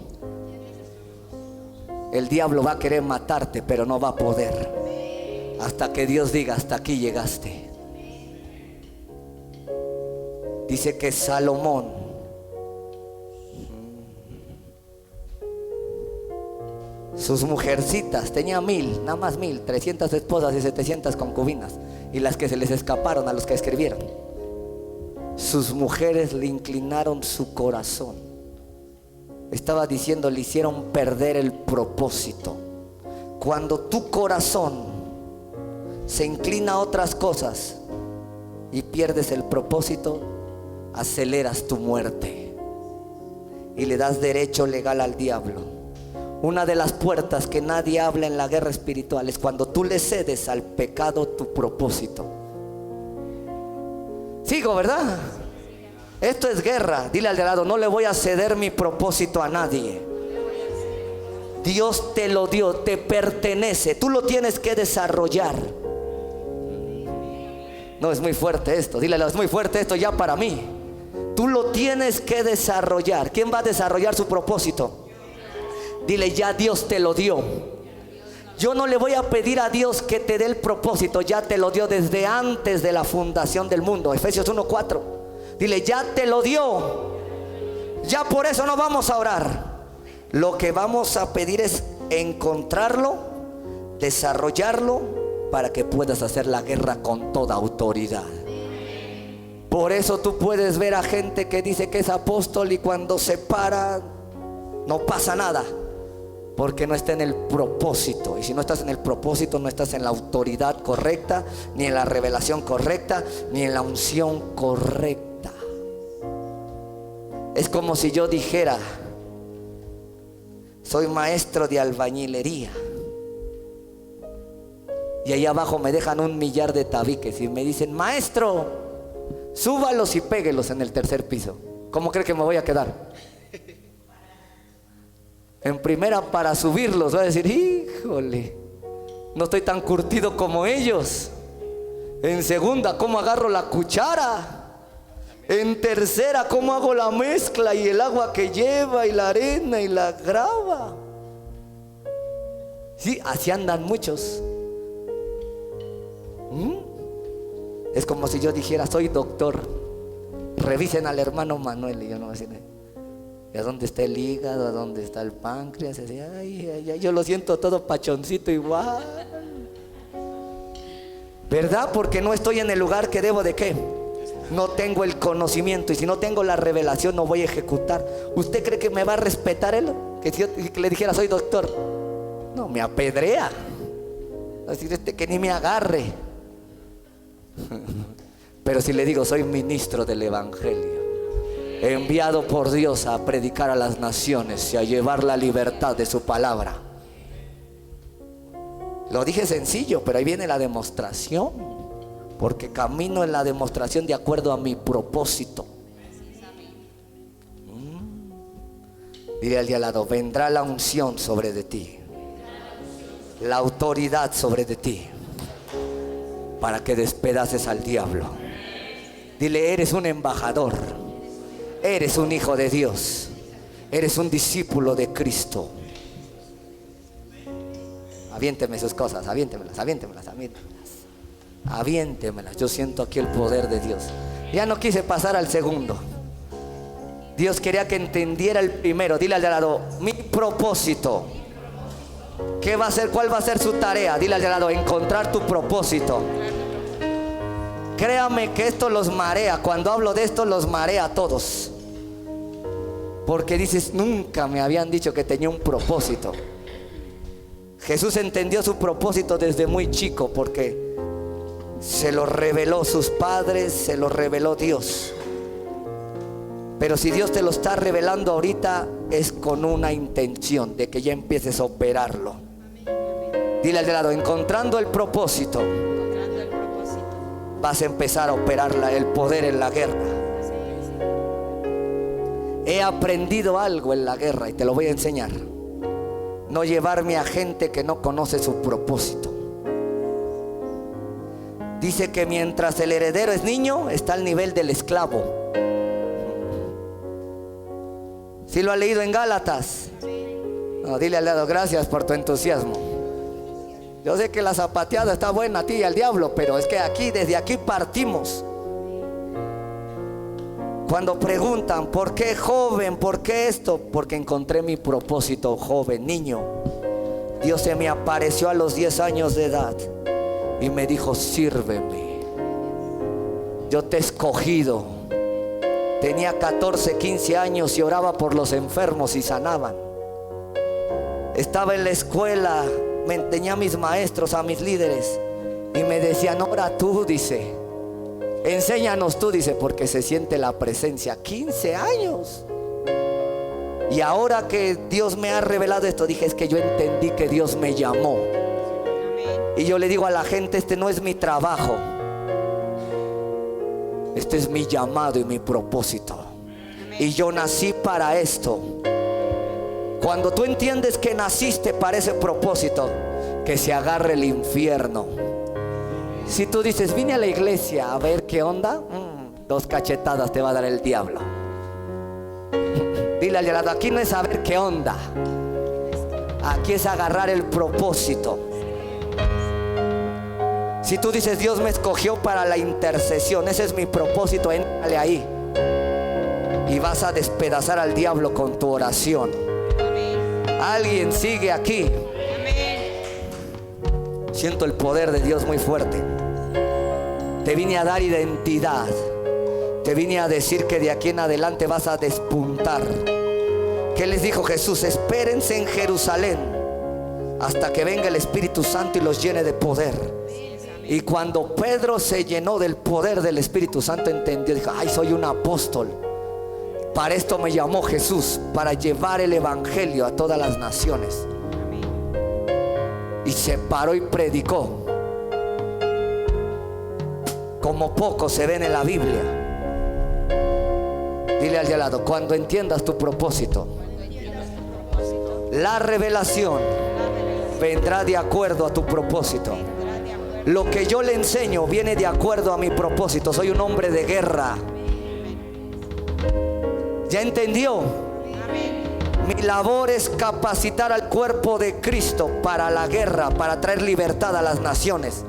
el diablo va a querer matarte, pero no va a poder. Hasta que Dios diga, hasta aquí llegaste. Dice que Salomón sus mujercitas, tenía 1000, nada más 1000, 300 esposas y 700 concubinas, y las que se les escaparon a los que escribieron. Sus mujeres le inclinaron su corazón. Estaba diciendo, le hicieron perder el propósito. Cuando tu corazón se inclina a otras cosas y pierdes el propósito, aceleras tu muerte y le das derecho legal al diablo. Una de las puertas que nadie habla en la guerra espiritual es cuando tú le cedes al pecado tu propósito. Sigo, ¿verdad? Esto es guerra. Dile al de al lado, no le voy a ceder mi propósito a nadie. Dios te lo dio, te pertenece, tú lo tienes que desarrollar. No, es muy fuerte esto. Dile, es muy fuerte esto ya para mí. Tú lo tienes que desarrollar. ¿Quién va a desarrollar su propósito? Dile, ya Dios te lo dio. Yo no le voy a pedir a Dios que te dé el propósito, ya te lo dio desde antes de la fundación del mundo. Efesios 1:4. Dile, ya te lo dio. Ya por eso no vamos a orar. Lo que vamos a pedir es encontrarlo, desarrollarlo, para que puedas hacer la guerra con toda autoridad. Por eso tú puedes ver a gente que dice que es apóstol y cuando se para No pasa nada, porque no está en el propósito. Y si no estás en el propósito, no estás en la autoridad correcta, ni en la revelación correcta, ni en la unción correcta. Es como si yo dijera: soy maestro de albañilería, y ahí abajo me dejan 1,000,000 de tabiques y me dicen: maestro, súbalos y péguelos en el 3er piso. ¿Cómo cree que me voy a quedar? En primera, para subirlos, voy a decir: híjole, no estoy tan curtido como ellos. En segunda, ¿cómo agarro la cuchara? En tercera, ¿cómo hago la mezcla y el agua que lleva y la arena y la grava? Sí, así andan muchos. Es como si yo dijera: soy doctor, revisen al hermano Manuel. Y yo no voy a decir: ¿a dónde está el hígado? ¿A dónde está el páncreas? Ay, ay, ay, yo lo siento todo pachoncito igual. ¿Verdad? Porque no estoy en el lugar que debo de qué. No tengo el conocimiento, y si no tengo la revelación no voy a ejecutar. ¿Usted cree que me va a respetar él? Que si yo le dijera: soy doctor, no, me apedrea. Así que ni me agarre. Pero si le digo: soy ministro del evangelio, enviado por Dios a predicar a las naciones y a llevar la libertad de su palabra. Lo dije sencillo, pero ahí viene la demostración, porque camino en la demostración de acuerdo a mi propósito. Dile al de al lado: vendrá la unción sobre de ti, la autoridad sobre de ti, para que despedaces al diablo. Dile: eres un embajador, eres un hijo de Dios, eres un discípulo de Cristo. Aviénteme sus cosas, aviéntemelas, aviéntemelas, aviéntemelas, aviéntemelas. Yo siento aquí el poder de Dios. Ya no quise pasar al segundo. Dios quería que entendiera el primero. Dile al de al lado: mi propósito. ¿Qué va a hacer? ¿Cuál va a ser su tarea? Dile al de al lado: encontrar tu propósito. Créame que esto los marea. Cuando hablo de esto los marea a todos, porque dices: nunca me habían dicho que tenía un propósito. Jesús entendió su propósito desde muy chico, porque se lo reveló sus padres, se lo reveló Dios. Pero si Dios te lo está revelando ahorita, es con una intención de que ya empieces a operarlo. Dile al de lado: encontrando el propósito, vas a empezar a operar el poder en la guerra. He aprendido algo en la guerra y te lo voy a enseñar. No llevarme a gente que no conoce su propósito. Dice que mientras el heredero es niño, está al nivel del esclavo. ¿Sí lo ha leído en Gálatas? No, dile al lado: gracias por tu entusiasmo. Yo sé que la zapateada está buena a ti y al diablo, pero es que aquí, desde aquí partimos. Cuando preguntan: ¿por qué joven? ¿Por qué esto? Porque encontré mi propósito, joven, niño. Dios se me apareció a los 10 años de edad y me dijo: sírveme. Yo te he escogido. Tenía 14, 15 años y oraba por los enfermos y sanaban. Estaba en la escuela, tenía a mis maestros, a mis líderes, y me decían: ora tú, dice, enséñanos tú, dice, porque se siente la presencia. 15 años. Y ahora que Dios me ha revelado esto, dije: es que yo entendí que Dios me llamó. Y yo le digo a la gente: este no es mi trabajo, este es mi llamado y mi propósito. Y yo nací para esto. Cuando tú entiendes que naciste para ese propósito, que se agarre el infierno. Si tú dices: vine a la iglesia a ver qué onda, 2 cachetadas te va a dar el diablo. Dile al de al lado: aquí no es saber qué onda, aquí es agarrar el propósito. Si tú dices: Dios me escogió para la intercesión, ese es mi propósito, entrale ahí y vas a despedazar al diablo con tu oración. Alguien sigue aquí. Siento el poder de Dios muy fuerte. Te vine a dar identidad. Te vine a decir que de aquí en adelante vas a despuntar. ¿Qué les dijo Jesús? Espérense en Jerusalén hasta que venga el Espíritu Santo y los llene de poder. Y cuando Pedro se llenó del poder del Espíritu Santo, entendió, dijo: ay, soy un apóstol. Para esto me llamó Jesús, para llevar el evangelio a todas las naciones. Y se paró y predicó como pocos se ven en la Biblia. Dile al de al lado: cuando entiendas tu propósito, la revelación vendrá de acuerdo a tu propósito. Lo que yo le enseño viene de acuerdo a mi propósito. Soy un hombre de guerra. ¿Ya entendió? Mi labor es capacitar al cuerpo de Cristo para la guerra, para traer libertad a las naciones.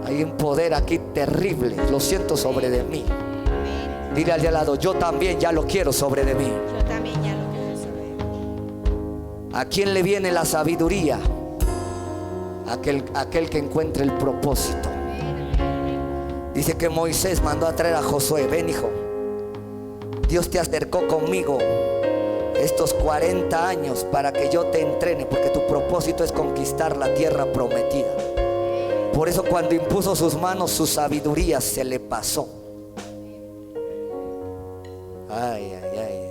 Hay un poder aquí terrible, lo siento sobre de mí. Dile al de al lado: yo también ya lo quiero sobre de mí. Yo también ya lo quiero sobre. ¿A quién le viene la sabiduría? Aquel que encuentre el propósito. Dice que Moisés mandó a traer a Josué: ven, hijo, Dios te acercó conmigo estos 40 años para que yo te entrene, porque tu propósito es conquistar la tierra prometida. Por eso cuando impuso sus manos, su sabiduría se le pasó. Ay, ay, ay.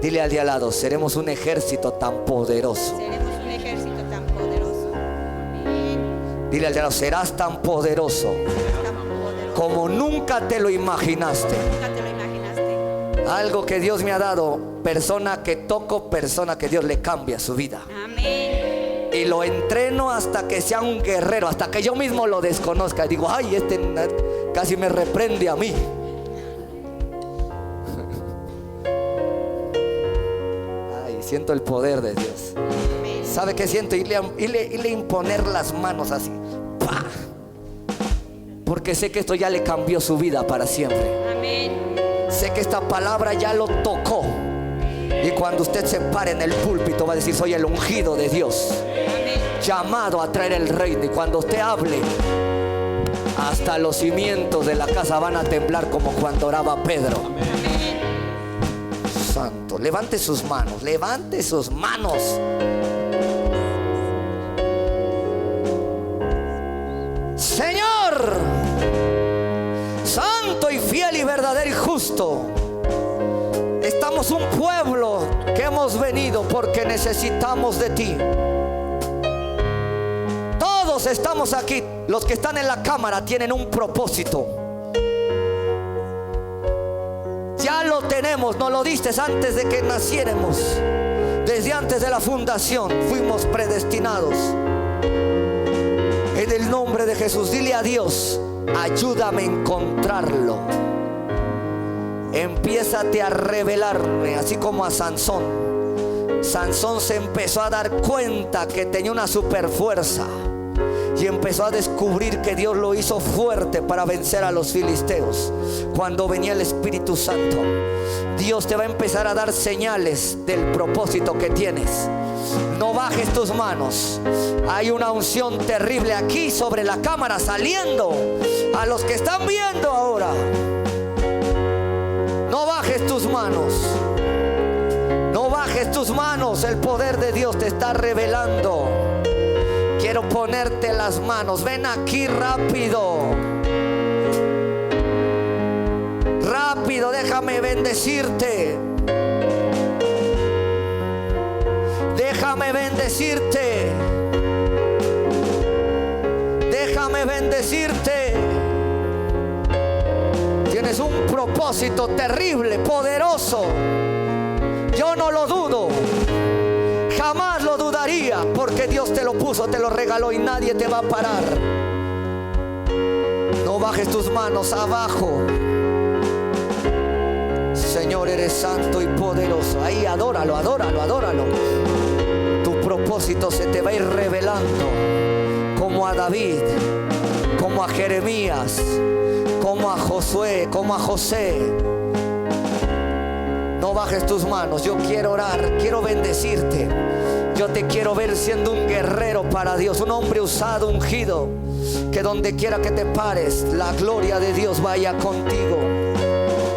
Dile al de al lado: seremos un ejército tan poderoso. Seremos un ejército tan poderoso. Amén. Dile al de al lado: serás tan poderoso Tan poderoso. como nunca te lo imaginaste. Nunca te lo imaginaste. Algo que Dios me ha dado: persona que toco, persona que Dios le cambia su vida. Amén. Y lo entreno hasta que sea un guerrero, hasta que yo mismo lo desconozca. Digo: ay, este casi me reprende a mí. Ay, siento el poder de Dios. Amén. ¿Sabe qué siento? Irle a imponer las manos así. ¡Pah! Porque sé que esto ya le cambió su vida para siempre. Amén. Sé que esta palabra ya lo tocó. Y cuando usted se pare en el púlpito, va a decir: soy el ungido de Dios, llamado a traer el reino. Y cuando usted hable, hasta los cimientos de la casa van a temblar, como cuando oraba Pedro. Amén. Santo, levante sus manos, levante sus manos. Señor, santo y fiel y verdadero y justo, estamos un pueblo que hemos venido porque necesitamos de ti. Todos estamos aquí. Los que están en la cámara tienen un propósito. Ya lo tenemos, nos lo diste antes de que naciéramos. Desde antes de la fundación fuimos predestinados. En el nombre de Jesús, dile a Dios: ayúdame a encontrarlo. Empiézate a revelarme, así como a Sansón. Sansón se empezó a dar cuenta que tenía una super fuerza y empezó a descubrir que Dios lo hizo fuerte para vencer a los filisteos. Cuando venía el Espíritu Santo, Dios te va a empezar a dar señales del propósito que tienes. No bajes tus manos. Hay una unción terrible aquí sobre la cámara saliendo a los que están viendo ahora. No bajes tus manos. No bajes tus manos. El poder de Dios te está revelando. Quiero ponerte las manos. Ven aquí rápido. Rápido, déjame bendecirte. Déjame bendecirte. Déjame bendecirte. Tienes un propósito terrible, poderoso. Yo no lo dudo. Jamás lo dudaría, porque Dios te lo puso, te lo regaló y nadie te va a parar. No bajes tus manos abajo. Señor, eres santo y poderoso. Ahí adóralo, adóralo, adóralo. Tu propósito se te va a ir revelando, como a David, como a Jeremías, como a Josué, como a José. No bajes tus manos. Yo quiero orar, quiero bendecirte. Yo te quiero ver siendo un guerrero para Dios, un hombre usado, ungido, que donde quiera que te pares, la gloria de Dios vaya contigo.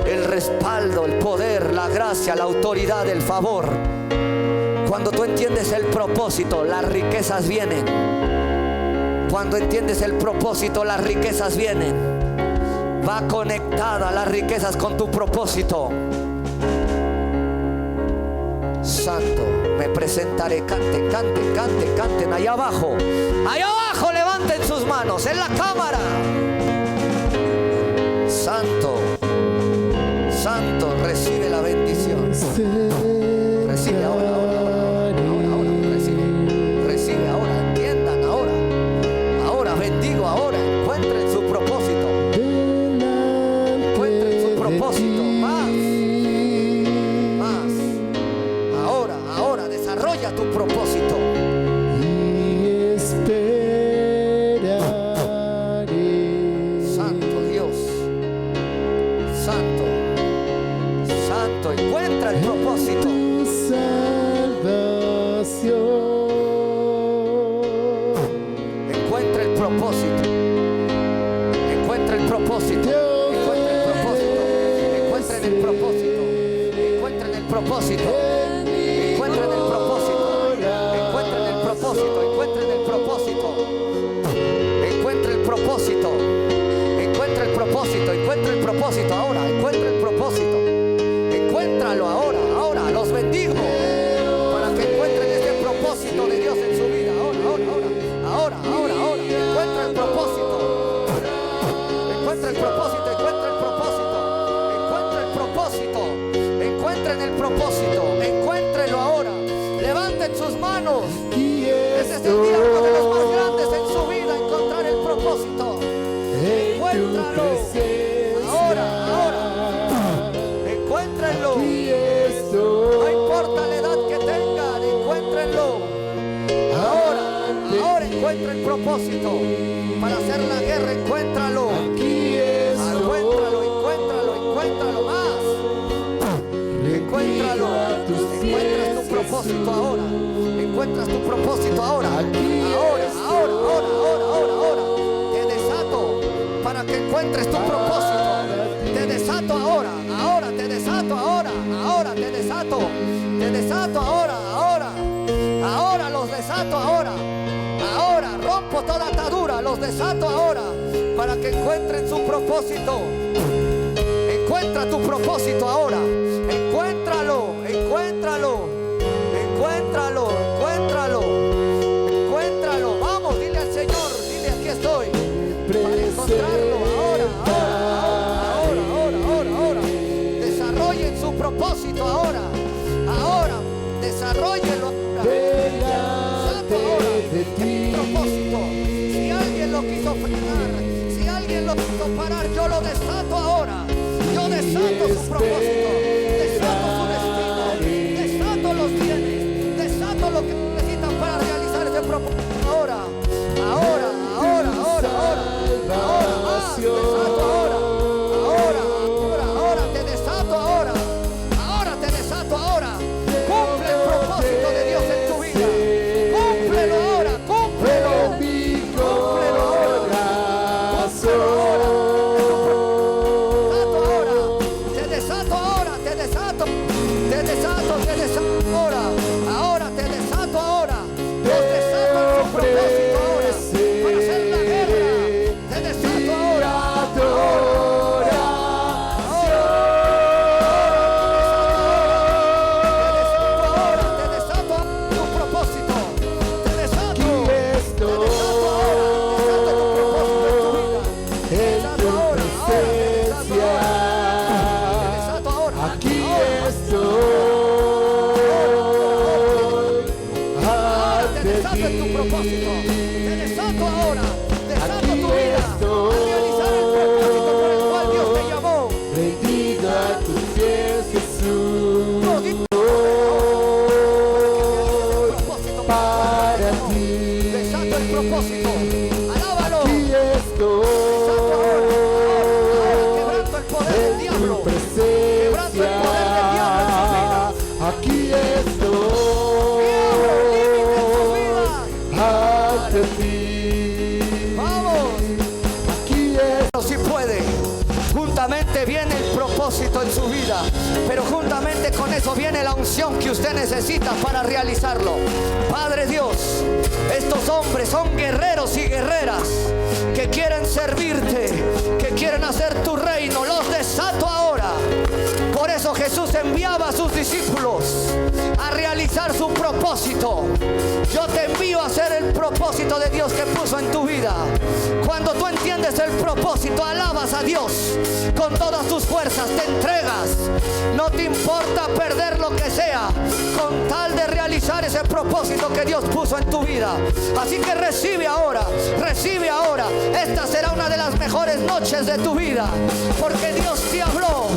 El respaldo, el poder, la gracia, la autoridad, el favor. Cuando tú entiendes el propósito, las riquezas vienen. Cuando entiendes el propósito, las riquezas vienen. Va conectada las riquezas con tu propósito. Santo, me presentaré. Canten, canten, canten, canten. Allá abajo, levanten sus manos en la cámara. Santo, Santo, recibe la bendición. Recibe ahora, recibe ahora, entiendan ahora, bendigo ahora, encuentren su propósito, ahora, desarrolla tu propósito. Santo Dios, Santo, encuentra el propósito. Encuentra el propósito. Encuentra el propósito. Encuentra el propósito. Encuentra el propósito. Encuentra el propósito. Encuentra el propósito. Encuentra el propósito. Encuentra el propósito. Encuentra el propósito. Encuentra el propósito ahora. Encuentra el propósito. Encuéntralo ahora. Los bendigo para que encuentren este propósito de Dios en su vida. Ahora. Encuentra el propósito. Encuentra el propósito. Encuentren el propósito. Encuéntrenlo ahora. Levanten sus manos. Este es el día de los más grandes en su vida. Encontrar el propósito. Encuéntralo. Ahora. Encuéntrenlo. No importa la edad que tengan, encuéntrenlo. Ahora encuentra el propósito para hacer la guerra. Encuéntralo más. Encuentras tu propósito ahora. Encuentras tu propósito ahora. Ahora. Te desato para que encuentres tu propósito. Te desato ahora. Te desato ahora. Ahora los desato ahora. Rompo toda atadura. Los desato ahora para que encuentren su propósito. Encuentra tu propósito ahora. Encuéntralo. Vamos, dile al Señor, dile aquí estoy. Para encontrarlo ahora. Desarrollen su propósito ahora. Desarrollenlo ahora. Propósito. Si alguien lo quiso frenar, si alguien lo quiso parar, yo lo desato ahora. Yo desato su propósito, desato su destino, desato los bienes, desato lo que necesitan para realizar ese propósito. Ahora, más, desato ahora, te desato ahora, cumple el propósito de Dios en tu vida, cúmplelo ahora, cúmplelo ahora. Te desato ahora. Los desato en su propósito ahora. Para hacer la guerra. Te desato ahora. Te desato tu propósito. Te desato ahora. Desato tu propósito en tu vida. Te desato ahora. Aquí estoy. Te desato en tu propósito. Te desato ahora. Desato tu vida. A realizar el propósito por el cual Dios te llamó. Rendido a tus pies, Jesús. Para ti. Desato el propósito. Alábalo. Aquí estoy. Desato ahora. Quebrando el poder del diablo. Quebrando el poder del diablo en su vida. Aquí estoy. Ante ti. Vamos. Aquí estoy. Si puede. Juntamente viene el propósito. propósito en su vida, pero juntamente con eso viene la unción que usted necesita para realizarlo. Padre Dios, estos hombres son guerreros y guerreras que quieren servirte, que quieren hacer tu reino. Los desato ahora. Por eso Jesús enviaba a sus discípulos a realizar su propósito. Yo te envío a hacer el propósito de Dios que puso en tu vida. Cuando tú entiendes el propósito, alabas a Dios con todas tus fuerzas, te entregas. No te importa perder lo que sea con tal de realizar ese propósito que Dios puso en tu vida. Así que recibe ahora, recibe ahora. Esta será una de las mejores noches de tu vida, porque Dios te habló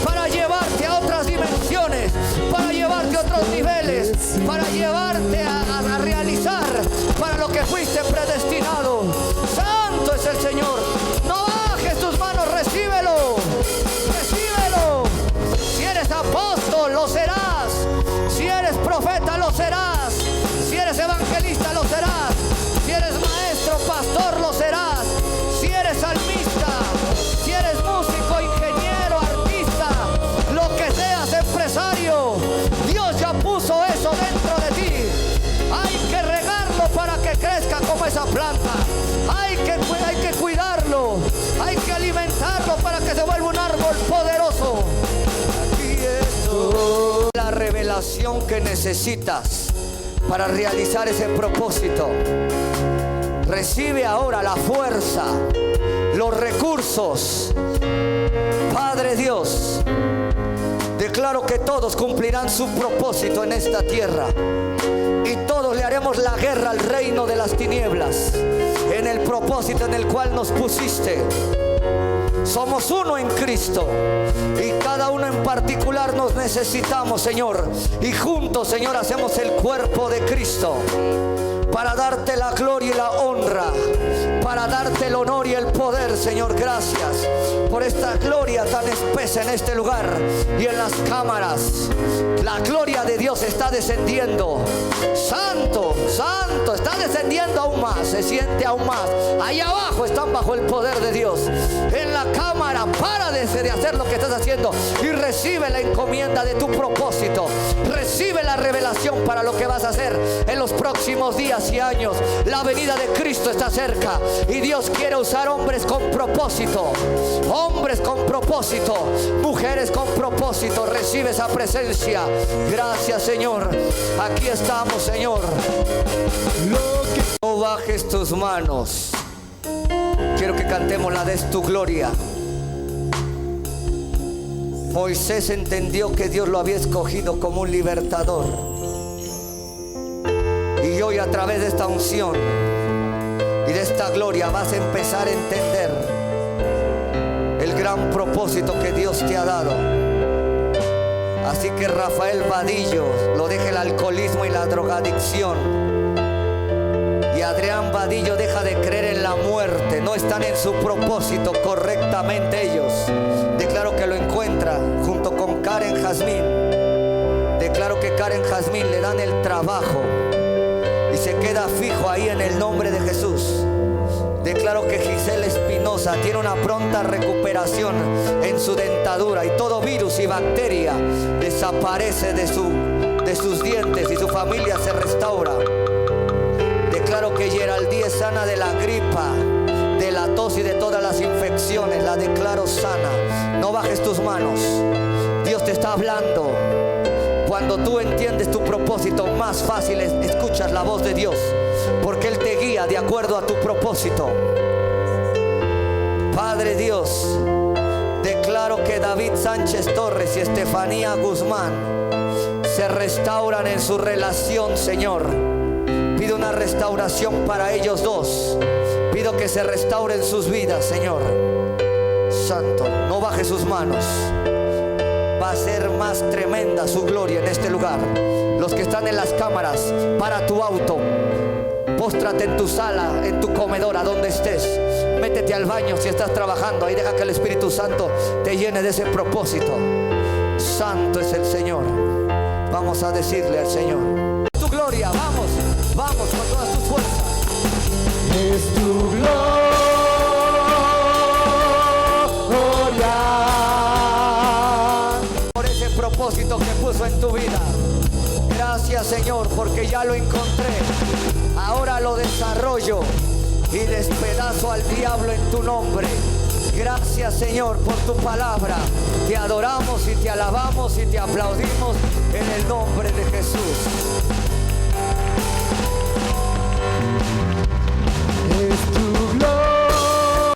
para llevarte a otras dimensiones, para llevarte a otros niveles, para llevarte a realizar para lo que fuiste predestinado. Santo es el Señor. No bajes tus manos, recíbelo, recíbelo. Si eres apóstol, lo serás. Si eres profeta, lo serás. Si eres evangelista, lo serás. Si eres maestro, pastor, lo serás. Si eres salmista, si eres músico, ingeniero, artista, lo que seas, empresario, Dios ya puso eso dentro de ti. Hay que regarlo para que crezca como esa planta. Hay que cuidarlo, hay que alimentarlo para que se vuelva un árbol poderoso. Aquí estoy. La revelación que necesitas para realizar ese propósito. Recibe ahora la fuerza, los recursos. Padre Dios, declaro que todos cumplirán su propósito en esta tierra y todos le haremos la guerra al reino de las tinieblas en el propósito en el cual nos pusiste. Somos uno en Cristo y cada uno en particular nos necesitamos, Señor, y juntos, Señor, hacemos el cuerpo de Cristo para darte la gloria y la honra, para darte el honor y el poder, Señor. Gracias por esta gloria tan espesa en este lugar y en las cámaras. La gloria de Dios está descendiendo. Santo, santo, está descendiendo aún más, se siente aún más. Allá abajo están bajo el poder de Dios. En la cámara, para de hacer lo que estás haciendo y recibe la encomienda de tu propósito. Recibe la revelación para lo que vas a hacer en los próximos días y años. La venida de Cristo está cerca y Dios quiere usar hombres con propósito, hombres con propósito, mujeres con propósito. Recibe esa presencia. Gracias, Señor. Aquí estamos, Señor. No bajes tus manos. Quiero que cantemos la de tu gloria. Moisés entendió que Dios lo había escogido como un libertador. Y hoy, a través de esta unción y de esta gloria, vas a empezar a entender el gran propósito que Dios te ha dado. Así que Rafael Vadillo lo deja el alcoholismo y la drogadicción. Y Adrián Vadillo deja de creer en la muerte. No están en su propósito correctamente ellos. Declaro que lo encuentra junto con Karen Jazmín. Declaro que Karen Jazmín le dan el trabajo y se queda fijo ahí en el nombre de Jesús. Declaro que Giselle Espinosa tiene una pronta recuperación en su dentadura y todo virus y bacteria desaparece de sus dientes y su familia se restaura. Declaro que Geraldine es sana de la gripa, de la tos y de todas las infecciones. La declaro sana. No bajes tus manos. Dios te está hablando. Cuando tú entiendes tu propósito, más fácil es escuchar la voz de Dios, porque Él te guía de acuerdo a tu propósito. Padre Dios, declaro que David Sánchez Torres y Estefanía Guzmán se restauran en su relación, Señor. Pido una restauración para ellos dos. Pido que se restauren sus vidas, Señor. Santo, no baje sus manos. Va a ser más tremenda su gloria en este lugar. Los que están en las cámaras, para tu auto, póstrate en tu sala, en tu comedor, a donde estés. Métete al baño si estás trabajando. Ahí deja que el Espíritu Santo te llene de ese propósito. Santo es el Señor. Vamos a decirle al Señor: tu gloria, vamos, vamos con todas tus fuerzas. Es tu gloria. propósito que puso en tu vida. Gracias, Señor, porque ya lo encontré. Ahora lo desarrollo y despedazo al diablo en tu nombre. Gracias, Señor, por tu palabra. Te adoramos y te alabamos y te aplaudimos en el nombre de Jesús.